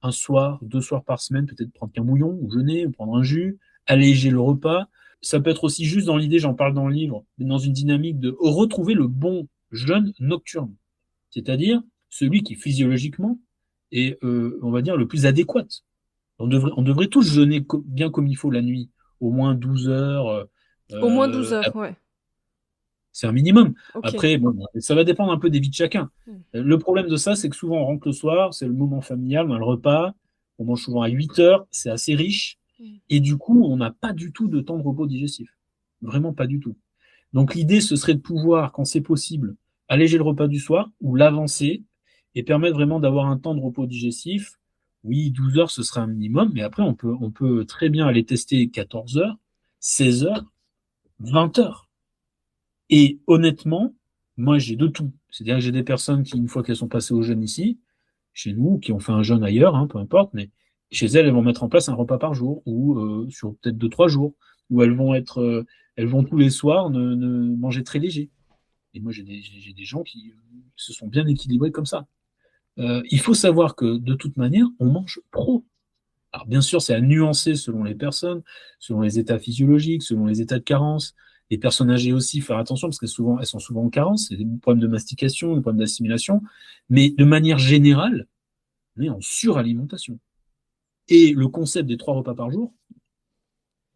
un soir, 2 soirs par semaine, peut-être prendre qu'un bouillon, ou jeûner, ou prendre un jus, alléger le repas. Ça peut être aussi juste dans l'idée, j'en parle dans le livre, mais dans une dynamique de retrouver le bon jeûne nocturne. C'est-à-dire celui qui physiologiquement est, on va dire, le plus adéquat. On devrait tous jeûner bien comme il faut la nuit, au moins 12 heures. Au moins 12 euh, heures, ouais. c'est un minimum. Ok. Après, bon, ça va dépendre un peu des vies de chacun. Mm. Le problème de ça, c'est que souvent on rentre le soir, c'est le moment familial, on a le repas, on mange souvent à 8 heures, c'est assez riche, Mm. et du coup, on n'a pas du tout de temps de repos digestif. Vraiment pas du tout. Donc l'idée, ce serait de pouvoir, quand c'est possible, alléger le repas du soir ou l'avancer et permettre vraiment d'avoir un temps de repos digestif. Oui, 12 heures, ce serait un minimum, mais après, on peut très bien aller tester 14 heures, 16 heures, 20 heures. Et honnêtement, moi, j'ai de tout. C'est-à-dire que j'ai des personnes qui, une fois qu'elles sont passées au jeûne ici, chez nous, qui ont fait un jeûne ailleurs, hein, peu importe, mais chez elles, elles vont mettre en place un repas par jour, ou sur peut-être 2, 3 jours, où elles vont tous les soirs manger très léger. Et moi, j'ai des gens qui se sont bien équilibrés comme ça. Il faut savoir que de toute manière, on mange trop. Alors bien sûr, c'est à nuancer selon les personnes, selon les états physiologiques, selon les états de carence. Les personnes âgées aussi, faire attention parce elles sont souvent en carence, c'est des problèmes de mastication, des problèmes d'assimilation. Mais de manière générale, on est en suralimentation. Et le concept des 3 repas par jour,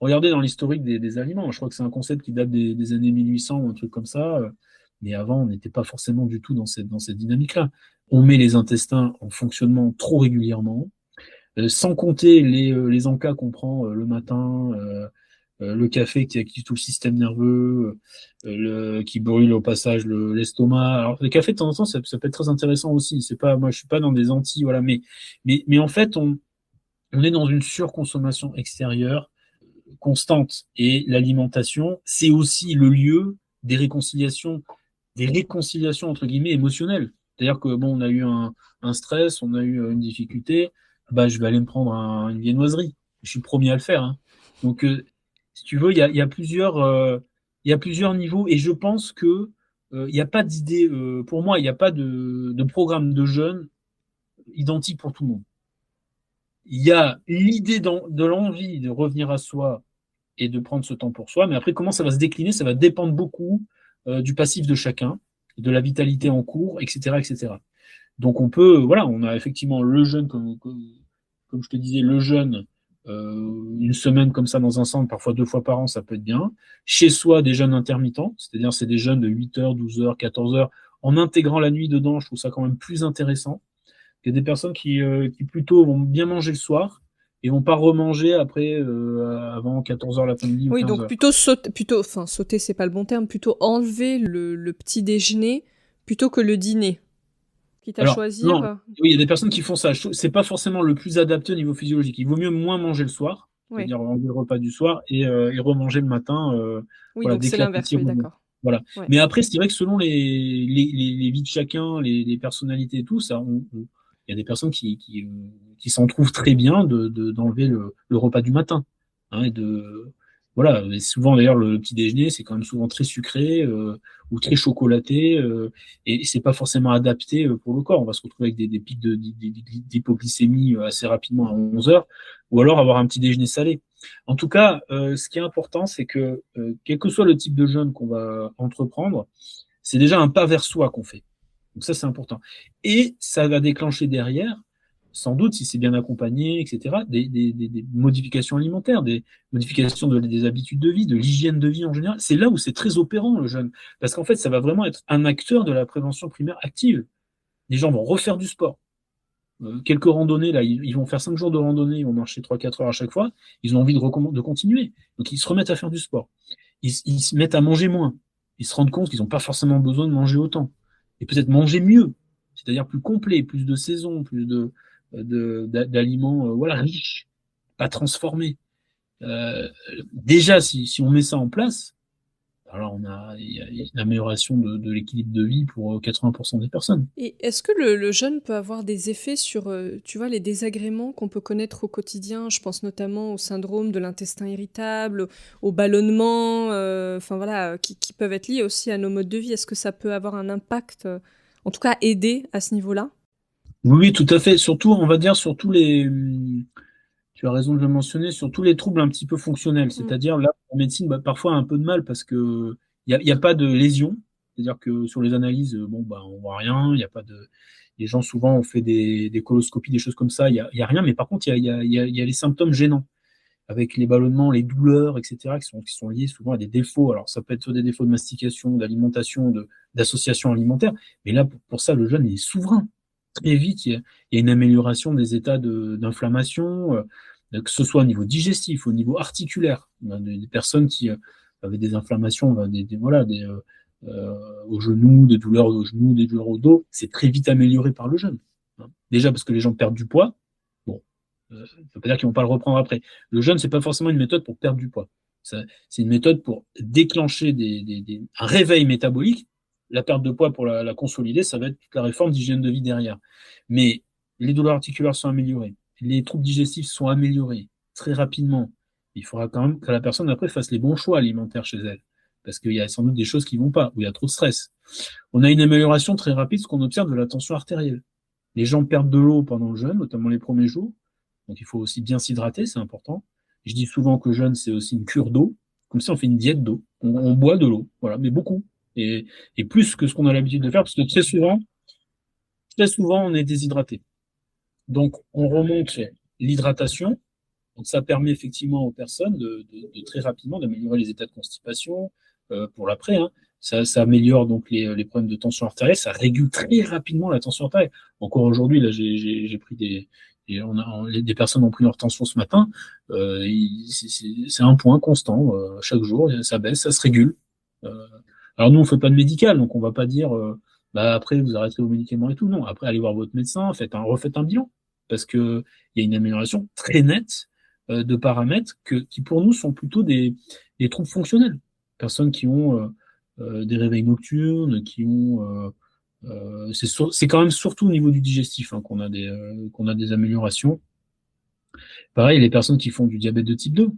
regardez dans l'historique des aliments, je crois que c'est un concept qui date des années 1800 ou un truc comme ça, mais avant, on n'était pas forcément du tout dans cette dynamique-là. On met les intestins en fonctionnement trop régulièrement, sans compter les encas qu'on prend le matin, le café qui active tout le système nerveux, qui brûle au passage l'estomac. Alors le café de temps en temps, ça peut être très intéressant aussi. C'est pas, moi je suis pas dans des anti, voilà, mais en fait on est dans une surconsommation extérieure constante et l'alimentation, c'est aussi le lieu des réconciliations entre guillemets émotionnelles. C'est-à-dire que bon, on a eu un stress, on a eu une difficulté, bah je vais aller me prendre une viennoiserie. Je suis le premier à le faire, hein. Donc si tu veux, il y a plusieurs niveaux et je pense que il n'y a pas d'idée, pour moi, il n'y a pas de programme de jeûne identique pour tout le monde. Il y a l'idée de l'envie de revenir à soi et de prendre ce temps pour soi, mais après, comment ça va se décliner, ça va dépendre beaucoup du passif de chacun, de la vitalité en cours, etc., etc. Donc on peut, voilà, on a effectivement le jeûne, comme je te disais, le jeûne, une semaine comme ça dans un centre, parfois 2 fois par an, ça peut être bien. Chez soi, des jeûnes intermittents, c'est-à-dire c'est des jeûnes de 8 heures, 12 heures, 14 heures, en intégrant la nuit dedans, je trouve ça quand même plus intéressant. Il y a des personnes qui plutôt vont bien manger le soir et vont pas remanger après, avant 14 heures l'après-midi ou Oui, 15 donc heures. enfin sauter, c'est pas le bon terme, plutôt enlever le petit déjeuner plutôt que le dîner. Quitte à Alors, non, choisir. oui, il y a des personnes qui font ça. C'est pas forcément le plus adapté au niveau physiologique. Il vaut mieux moins manger le soir, Ouais. c'est-à-dire enlever le repas du soir et remanger le matin, Oui, voilà, donc dès c'est que l'inverse, l'appétit oui, remonte. d'accord. Voilà. Ouais. Mais après, c'est vrai que selon les vies de chacun, les personnalités et tout, ça, il y a des personnes qui s'en trouvent très bien d'enlever le repas du matin, hein, voilà. Et souvent d'ailleurs le petit déjeuner, c'est quand même souvent très sucré ou très chocolaté. Et c'est pas forcément adapté pour le corps. On va se retrouver avec des pics d'hypoglycémie assez rapidement à 11 heures, ou alors avoir un petit déjeuner salé. En tout cas, ce qui est important, c'est que quel que soit le type de jeûne qu'on va entreprendre, c'est déjà un pas vers soi qu'on fait. Donc ça, c'est important. Et ça va déclencher derrière, sans doute, si c'est bien accompagné, etc., des modifications alimentaires, des modifications des habitudes de vie, de l'hygiène de vie en général. C'est là où c'est très opérant, le jeûne. Parce qu'en fait, ça va vraiment être un acteur de la prévention primaire active. Les gens vont refaire du sport. Quelques randonnées, là, ils vont faire 5 jours de randonnée, ils vont marcher 3, 4 heures à chaque fois. Ils ont envie de continuer. Donc, ils se remettent à faire du sport. Ils se mettent à manger moins. Ils se rendent compte qu'ils n'ont pas forcément besoin de manger autant. Et peut-être manger mieux, c'est-à-dire plus complet, plus de saison, plus d'aliments voilà, riches, pas transformés. Euh, déjà, si on met ça en place, alors il y a une amélioration de l'équilibre de vie pour 80% des personnes. Et est-ce que le jeûne peut avoir des effets sur, tu vois, les désagréments qu'on peut connaître au quotidien? Je pense notamment au syndrome de l'intestin irritable, au ballonnement, enfin voilà, qui peuvent être liés aussi à nos modes de vie. Est-ce que ça peut avoir un impact, en tout cas aider à ce niveau-là? Oui, oui, tout à fait. Surtout, on va dire, sur tous tu as raison de le mentionner, sur tous les troubles un petit peu fonctionnels. Mm. C'est-à-dire, là, la médecine, bah, parfois a un peu de mal parce que il y a pas de lésion. C'est-à-dire que sur les analyses, bon, bah, on voit rien. Il y a pas de, les gens, souvent, ont fait des coloscopies, des choses comme ça. Il y a rien. Mais par contre, il y a les symptômes gênants avec les ballonnements, les douleurs, etc., qui sont liés souvent à des défauts. Alors, ça peut être des défauts de mastication, d'alimentation, d'association alimentaire. Mais là, pour ça, le jeûne est souverain. Très vite, il y a une amélioration des états d'inflammation, que ce soit au niveau digestif, au niveau articulaire. On a des personnes avec des inflammations, voilà, au genou, des douleurs au genou, des douleurs au dos, c'est très vite amélioré par le jeûne. Hein. Déjà parce que les gens perdent du poids. Bon, ça ne veut pas dire qu'ils vont pas le reprendre après. Le jeûne, c'est pas forcément une méthode pour perdre du poids. C'est une méthode pour déclencher un réveil métabolique. La perte de poids, pour la consolider, ça va être toute la réforme d'hygiène de vie derrière. Mais les douleurs articulaires sont améliorées, les troubles digestifs sont améliorés très rapidement. Il faudra quand même que la personne après fasse les bons choix alimentaires chez elle, parce qu'il y a sans doute des choses qui vont pas, où il y a trop de stress. On a une amélioration très rapide, ce qu'on observe, de la tension artérielle. Les gens perdent de l'eau pendant le jeûne, notamment les premiers jours, donc il faut aussi bien s'hydrater, c'est important. Je dis souvent que le jeûne, c'est aussi une cure d'eau, comme si on fait une diète d'eau. On boit de l'eau, voilà, mais beaucoup. Et plus que ce qu'on a l'habitude de faire, parce que très souvent, on est déshydraté. Donc, on remonte l'hydratation. Donc, ça permet effectivement aux personnes de très rapidement d'améliorer les états de constipation pour l'après. Hein. Ça améliore donc les problèmes de tension artérielle. Ça régule très rapidement la tension artérielle. Encore aujourd'hui, là, j'ai pris des personnes ont pris leur tension ce matin. C'est un point constant chaque jour. Ça baisse, ça se régule. Alors nous, on fait pas de médical, donc on va pas dire bah après vous arrêterez vos médicaments et tout. Non, après allez voir votre médecin, refaites un bilan parce que il y a une amélioration très nette de paramètres qui pour nous sont plutôt des troubles fonctionnels. Personnes qui ont des réveils nocturnes, qui ont c'est quand même surtout au niveau du digestif hein, qu'on a des améliorations. Pareil, les personnes qui font du diabète de type 2,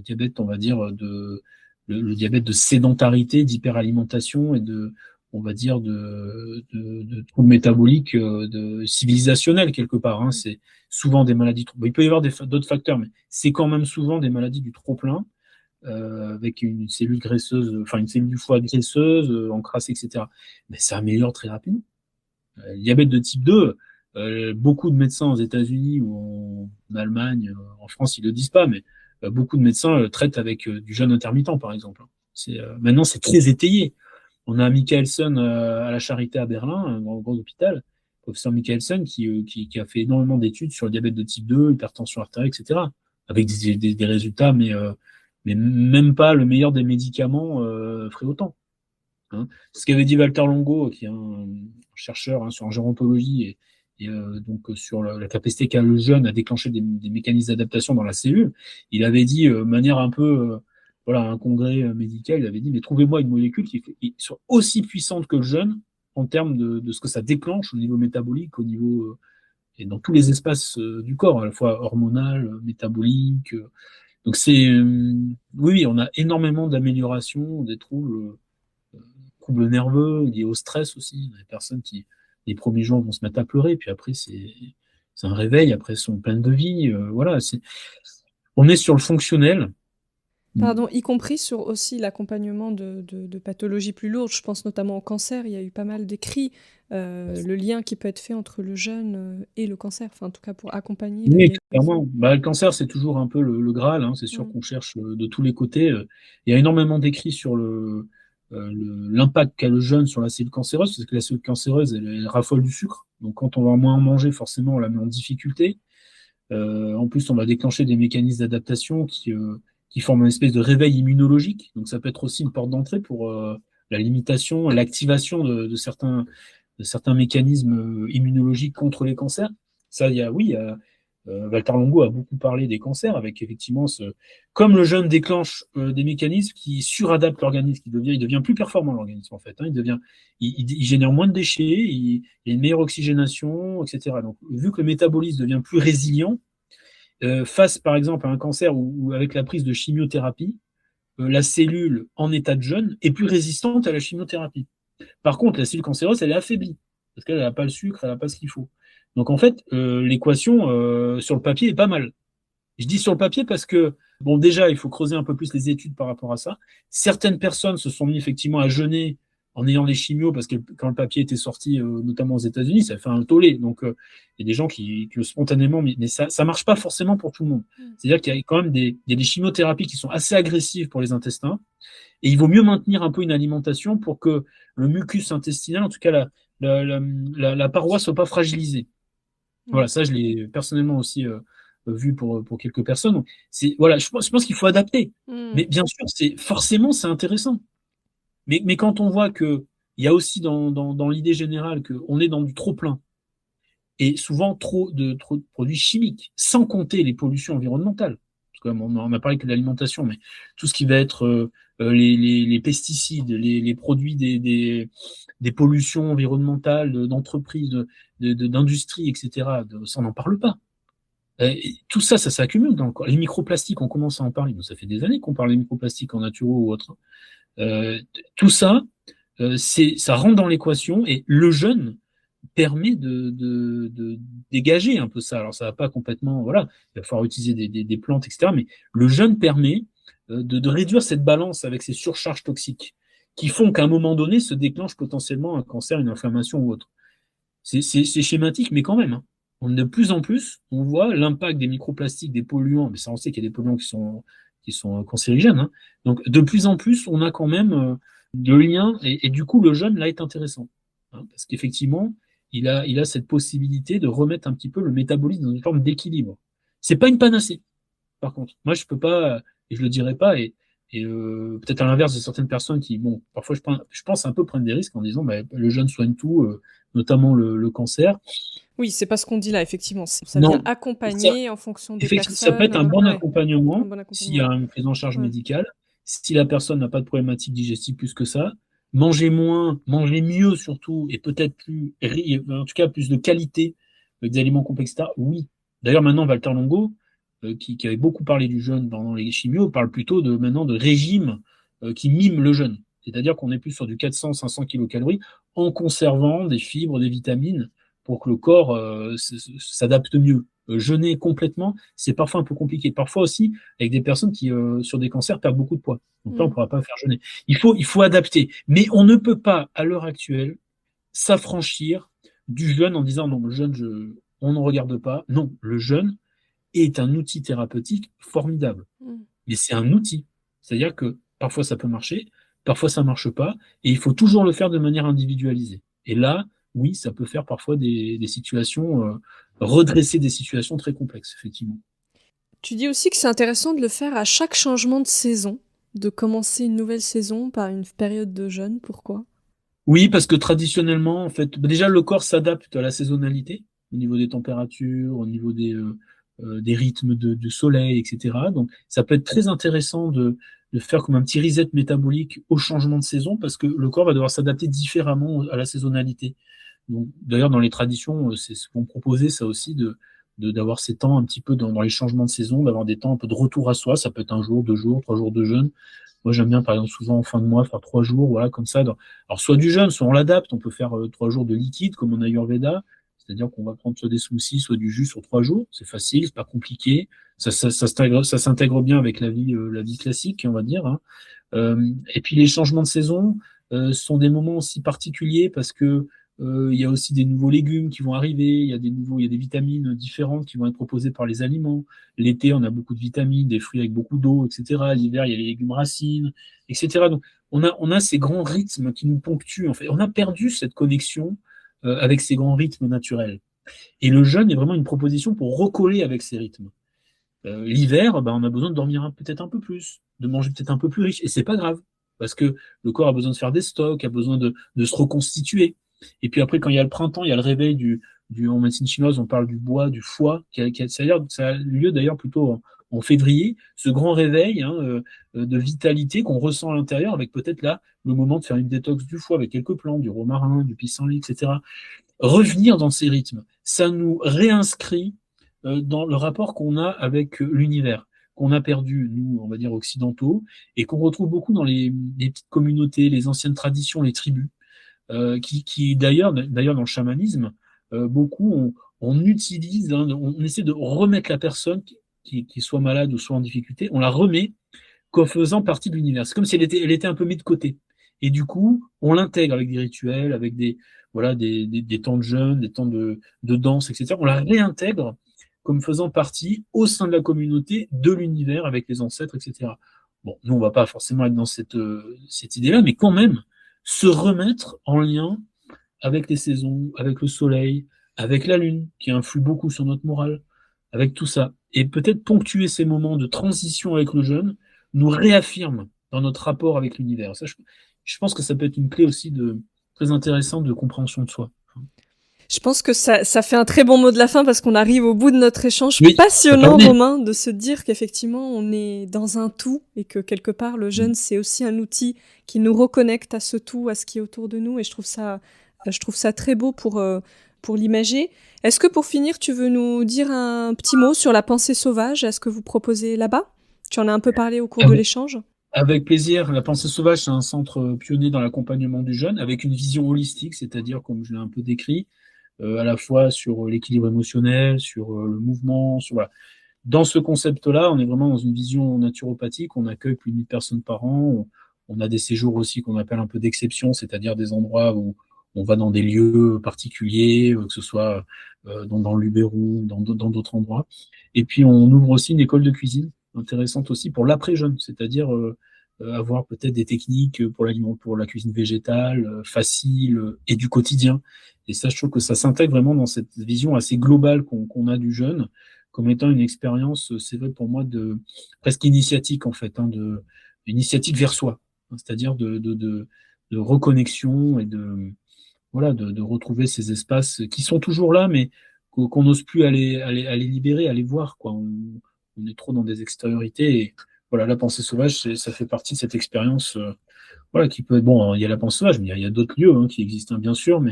diabète, on va dire, le diabète de sédentarité, d'hyperalimentation et on va dire, de troubles métaboliques, de civilisationnels quelque part. Hein. C'est souvent des maladies. Il peut y avoir d'autres facteurs, mais c'est quand même souvent des maladies du trop-plein, avec une cellule graisseuse, enfin une cellule du foie graisseuse, encrassée, etc. Mais ça améliore très rapidement. Le diabète de type 2, beaucoup de médecins aux États-Unis ou en Allemagne, en France, ils le disent pas, mais beaucoup de médecins traitent avec du jeûne intermittent, par exemple. Maintenant, c'est très étayé. On a Michaelson à la Charité à Berlin, dans le grand hôpital, professeur Michaelson, qui a fait énormément d'études sur le diabète de type 2, hypertension artérielle, etc., avec des résultats, mais même pas le meilleur des médicaments ferait autant. Hein. Ce qu'avait dit Walter Longo, qui est un chercheur hein, sur gérontologie donc sur la capacité qu'a le jeûne à déclencher des mécanismes d'adaptation dans la cellule, il avait dit de manière un peu, voilà, à un congrès médical, il avait dit, mais trouvez-moi une molécule qui soit aussi puissante que le jeûne en termes de ce que ça déclenche au niveau métabolique, au niveau et dans tous les espaces du corps, à la fois hormonal, métabolique. Donc oui, on a énormément d'améliorations des troubles nerveux, liés au stress aussi. Les personnes qui, les premiers jours, vont se mettre à pleurer, puis après, c'est un réveil, après, elles sont pleines de vie. Voilà, on est sur le fonctionnel. Pardon, y compris sur aussi l'accompagnement de pathologies plus lourdes. Je pense notamment au cancer. Il y a eu pas mal d'écrits, le lien qui peut être fait entre le jeûne et le cancer. Enfin, en tout cas, pour accompagner la Oui, guérison. clairement. Bah, le cancer, c'est toujours un peu le Graal. Hein. C'est sûr Mm. qu'on cherche de tous les côtés. Il y a énormément d'écrits sur l'impact qu'a le jeûne sur la cellule cancéreuse, parce que la cellule cancéreuse, elle raffole du sucre. Donc, quand on va moins en manger, forcément, on la met en difficulté. En plus, on va déclencher des mécanismes d'adaptation qui forment une espèce de réveil immunologique. Donc, ça peut être aussi une porte d'entrée pour la limitation, l'activation de certains mécanismes immunologiques contre les cancers. Ça, oui, Walter Longo a beaucoup parlé des cancers avec effectivement comme le jeûne déclenche des mécanismes qui suradaptent l'organisme, il devient plus performant l'organisme en fait. Hein, il génère moins de déchets, il y a une meilleure oxygénation, etc. Donc, vu que le métabolisme devient plus résilient, face par exemple à un cancer ou avec la prise de chimiothérapie, la cellule en état de jeûne est plus résistante à la chimiothérapie. Par contre, la cellule cancéreuse, elle est affaiblie, parce qu'elle n'a pas le sucre, elle n'a pas ce qu'il faut. Donc en fait, l'équation sur le papier est pas mal. Je dis sur le papier parce que, bon, déjà, il faut creuser un peu plus les études par rapport à ça. Certaines personnes se sont mis effectivement à jeûner en ayant les chimios, parce que quand le papier était sorti, notamment aux États-Unis, ça fait un tollé. Donc, il y a des gens qui spontanément, mais ça marche pas forcément pour tout le monde. C'est-à-dire qu'il y a quand même il y a des chimiothérapies qui sont assez agressives pour les intestins, et il vaut mieux maintenir un peu une alimentation pour que le mucus intestinal, en tout cas la paroi, soit pas fragilisée. Voilà, ça, je l'ai personnellement aussi vu pour quelques personnes. Donc, voilà, je pense qu'il faut adapter. Mm. Mais bien sûr, c'est intéressant. Mais quand on voit que il y a aussi dans l'idée générale qu'on est dans du trop plein et souvent trop de produits chimiques, sans compter les pollutions environnementales. Parce que on a parlé que de l'alimentation, mais tout ce qui va être les pesticides, les produits des pollutions environnementales, d'entreprises, d'industries, etc. Ça, on n'en parle pas. Et tout ça, ça s'accumule dans le corps. Les microplastiques, on commence à en parler. Ça fait des années qu'on parle des microplastiques en naturo ou autre. Tout ça, ça rentre dans l'équation et le jeûne permet de dégager un peu ça. Alors ça va pas complètement, voilà, il va falloir utiliser des plantes, etc. Mais le jeûne permet de réduire cette balance avec ces surcharges toxiques qui font qu'à un moment donné se déclenche potentiellement un cancer, une inflammation ou autre. C'est schématique, mais quand même. Hein. De plus en plus, on voit l'impact des microplastiques, des polluants. Mais ça, on sait qu'il y a des polluants qui sont cancérigènes. Hein. Donc, de plus en plus, on a quand même de liens. Et du coup, le jeûne, là, est intéressant. Hein, parce qu'effectivement, il a cette possibilité de remettre un petit peu le métabolisme dans une forme d'équilibre. C'est pas une panacée, par contre. Moi, je peux pas, et je le dirais pas, et peut-être à l'inverse de certaines personnes qui, bon, parfois je pense un peu prendre des risques en disant, bah, le jeûne soigne tout, notamment le cancer. Oui, c'est pas ce qu'on dit là, effectivement. Ça vient Non, ça, accompagner en fonction des effectivement, ça peut personnes. être un bon Ouais, un accompagnement bon s'il y accompagnement. a une prise en charge Ouais. médicale. Si la personne n'a pas de problématique digestive plus que ça, manger moins, manger mieux surtout, et peut-être plus, en tout cas plus de qualité, avec des aliments complexes, etc. Oui. D'ailleurs, maintenant, Walter Longo, qui avait beaucoup parlé du jeûne pendant les chimios, parle plutôt maintenant de régime qui mime le jeûne. C'est-à-dire qu'on est plus sur du 400-500 kilocalories en conservant des fibres, des vitamines pour que le corps s'adapte mieux. Jeûner complètement, c'est parfois un peu compliqué. Parfois aussi, avec des personnes qui, sur des cancers, perdent beaucoup de poids. Donc là, on ne Mm. pourra pas faire jeûner. Il faut adapter. Mais on ne peut pas, à l'heure actuelle, s'affranchir du jeûne en disant non, le jeûne, on ne regarde pas. Non, le jeûne est un outil thérapeutique formidable. Mm. Mais c'est un outil. C'est-à-dire que parfois ça peut marcher, parfois ça marche pas, et il faut toujours le faire de manière individualisée. Et là, oui, ça peut faire parfois des situations, redresser des situations très complexes, effectivement. Tu dis aussi que c'est intéressant de le faire à chaque changement de saison, de commencer une nouvelle saison par une période de jeûne. Pourquoi? Oui, parce que traditionnellement, en fait, déjà le corps s'adapte à la saisonnalité, au niveau des températures, au niveau des rythmes de soleil, etc. Donc, ça peut être très intéressant de faire comme un petit reset métabolique au changement de saison, parce que le corps va devoir s'adapter différemment à la saisonnalité. Donc, d'ailleurs, dans les traditions, c'est ce qu'on proposait, ça aussi, d'avoir ces temps un petit peu dans les changements de saison, d'avoir des temps un peu de retour à soi. Ça peut être un jour, 2 jours, 3 jours de jeûne. Moi, j'aime bien, par exemple, souvent en fin de mois, faire 3 jours, voilà, comme ça. Alors, soit du jeûne, soit on l'adapte. On peut faire 3 jours de liquide, comme en Ayurveda. C'est-à-dire qu'on va prendre soit des smoothies, soit du jus sur 3 jours. C'est facile, c'est pas compliqué. Ça s'intègre bien avec la vie classique, on va dire. Hein. Et puis les changements de saison sont des moments aussi particuliers parce que il y a aussi des nouveaux légumes qui vont arriver, il y a des vitamines différentes qui vont être proposées par les aliments. L'été, on a beaucoup de vitamines, des fruits avec beaucoup d'eau, etc. L'hiver, il y a les légumes racines, etc. Donc, on a ces grands rythmes qui nous ponctuent. En fait, on a perdu cette connexion avec ces grands rythmes naturels. Et le jeûne est vraiment une proposition pour recoller avec ces rythmes. L'hiver, ben, on a besoin de dormir peut-être un peu plus, de manger peut-être un peu plus riche, et c'est pas grave, parce que le corps a besoin de faire des stocks, a besoin de se reconstituer. Et puis après, quand il y a le printemps, il y a le réveil en médecine chinoise, on parle du bois, du foie, ça a lieu d'ailleurs plutôt en février, ce grand réveil hein, de vitalité qu'on ressent à l'intérieur, avec peut-être là le moment de faire une détox du foie avec quelques plantes, du romarin, du pissenlit, etc. Revenir dans ces rythmes, ça nous réinscrit dans le rapport qu'on a avec l'univers, qu'on a perdu, nous, on va dire occidentaux, et qu'on retrouve beaucoup dans les petites communautés, les anciennes traditions, les tribus, qui d'ailleurs dans le chamanisme, beaucoup on utilise, hein, on essaie de remettre la personne qui soit malade ou soit en difficulté, on la remet comme faisant partie de l'univers. C'est comme si elle était un peu mise de côté. Et du coup, on l'intègre avec des rituels, avec voilà, des temps de jeûne, des temps de danse, etc. On la réintègre comme faisant partie au sein de la communauté, de l'univers, avec les ancêtres, etc. Bon, nous, on va pas forcément être dans cette idée-là, mais quand même, se remettre en lien avec les saisons, avec le soleil, avec la lune, qui influe beaucoup sur notre morale, avec tout ça. et peut-être ponctuer ces moments de transition avec le jeune nous réaffirme dans notre rapport avec l'univers. Ça, je pense que ça peut être une clé aussi très intéressante de compréhension de soi. Je pense que ça fait un très bon mot de la fin parce qu'on arrive au bout de notre échange Oui, passionnant, Romain, de se dire qu'effectivement, on est dans un tout et que quelque part, le jeûne, c'est aussi un outil qui nous reconnecte à ce tout, à ce qui est autour de nous. Et je trouve ça très beau pour l'imager. Est-ce que pour finir, tu veux nous dire un petit mot sur la pensée sauvage? Est-ce que vous proposez là-bas? Tu en as un peu parlé au cours de l'échange. Avec plaisir. La Pensée Sauvage, c'est un centre pionnier dans l'accompagnement du jeune, avec une vision holistique, c'est-à-dire, comme je l'ai un peu décrit, à la fois sur l'équilibre émotionnel, sur le mouvement, voilà. Dans ce concept-là, on est vraiment dans une vision naturopathique. On accueille plus de 1000 personnes par an. On a des séjours aussi qu'on appelle un peu d'exception, c'est-à-dire des endroits où on va dans des lieux particuliers, que ce soit dans le Luberon, dans d'autres endroits. Et puis, on ouvre aussi une école de cuisine intéressante aussi pour l'après-jeûne, c'est-à-dire avoir peut-être des techniques pour la cuisine végétale, facile et du quotidien. Et ça, je trouve que ça s'intègre vraiment dans cette vision assez globale qu'on a du jeûne, comme étant une expérience, c'est vrai pour moi, presque initiatique en fait, initiatique vers soi, c'est-à-dire de reconnexion et de retrouver ces espaces qui sont toujours là, mais qu'on n'ose plus aller libérer, aller voir, quoi. On est trop dans des extériorités et voilà, la pensée sauvage, ça fait partie de cette expérience, voilà, qui peut être, bon, il y a la pensée sauvage, mais il y a d'autres lieux qui existent, bien sûr,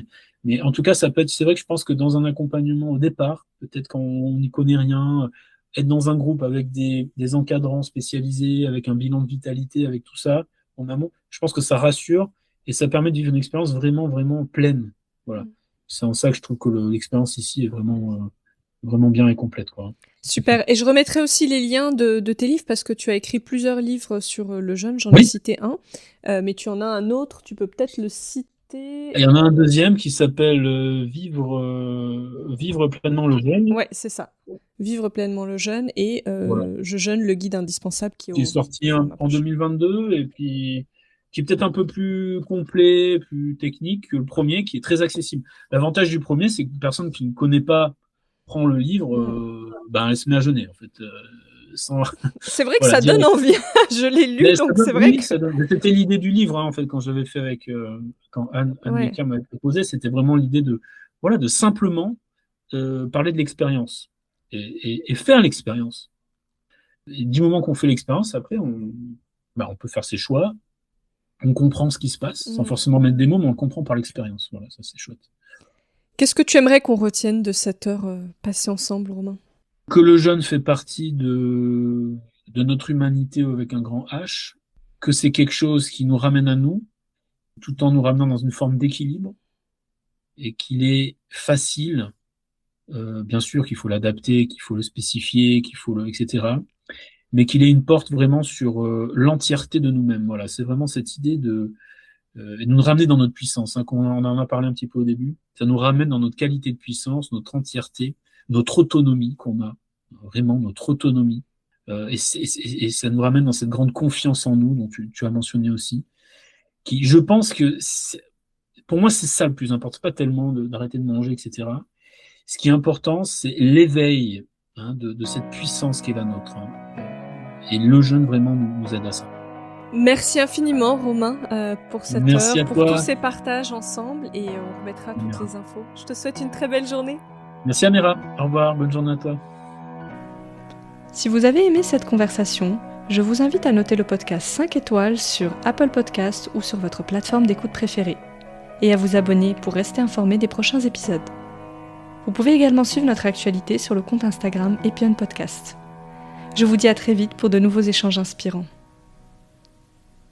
mais en tout cas, ça peut être, c'est vrai que je pense que dans un accompagnement au départ, peut-être quand on n'y connaît rien, être dans un groupe avec des encadrants spécialisés, avec un bilan de vitalité, avec tout ça, en amont, je pense que ça rassure et ça permet de vivre une expérience vraiment, vraiment pleine. Voilà. C'est en ça que je trouve que l'expérience ici est vraiment, vraiment bien et complète, quoi. Super. Et je remettrai aussi les liens de tes livres parce que tu as écrit plusieurs livres sur le jeûne. J'en ai cité un, mais tu en as un autre. Tu peux peut-être le citer. Il y en a un deuxième qui s'appelle Vivre pleinement le jeûne. Ouais, c'est ça. Vivre pleinement le jeûne et Voilà. Je jeûne, le guide indispensable Qui est sorti en 2022 et puis qui est peut-être un peu plus complet, plus technique que le premier, qui est très accessible. L'avantage du premier, c'est qu'une personne qui ne connaît pas prend le livre, elle se met à jeûner en fait. C'est vrai que ça donne envie. Je l'ai lu, mais donc c'est vrai que c'était l'idée du livre en fait quand j'avais fait avec quand Anne Becker m'avait proposé, c'était vraiment l'idée de simplement parler de l'expérience et faire l'expérience. Et du moment qu'on fait l'expérience, après on peut faire ses choix, on comprend ce qui se passe sans forcément mettre des mots, mais on le comprend par l'expérience. Voilà, ça c'est chouette. Qu'est-ce que tu aimerais qu'on retienne de cette heure passée ensemble, Romain? Que le jeûne fait partie de notre humanité avec un grand H, que c'est quelque chose qui nous ramène à nous, tout en nous ramenant dans une forme d'équilibre, et qu'il est facile, bien sûr qu'il faut l'adapter, qu'il faut le spécifier, etc., mais qu'il est une porte vraiment sur l'entièreté de nous-mêmes. Voilà, c'est vraiment cette idée de nous ramener dans notre puissance, on en a parlé un petit peu au début. Ça nous ramène dans notre qualité de puissance, notre entièreté, notre autonomie qu'on a, vraiment notre autonomie. Et ça nous ramène dans cette grande confiance en nous dont tu as mentionné aussi, qui, je pense que, pour moi, c'est ça le plus important. Pas tellement d'arrêter de manger, etc. Ce qui est important, c'est l'éveil de cette puissance qui est la nôtre. Et le jeûne vraiment nous aide à ça. Merci infiniment, Romain, pour cette heure, pour tous ces partages ensemble, et on remettra toutes les infos. Je te souhaite une très belle journée. Merci Améra, au revoir, bonne journée à toi. Si vous avez aimé cette conversation, je vous invite à noter le podcast 5 étoiles sur Apple Podcasts ou sur votre plateforme d'écoute préférée, et à vous abonner pour rester informé des prochains épisodes. Vous pouvez également suivre notre actualité sur le compte Instagram Epion Podcast. Je vous dis à très vite pour de nouveaux échanges inspirants.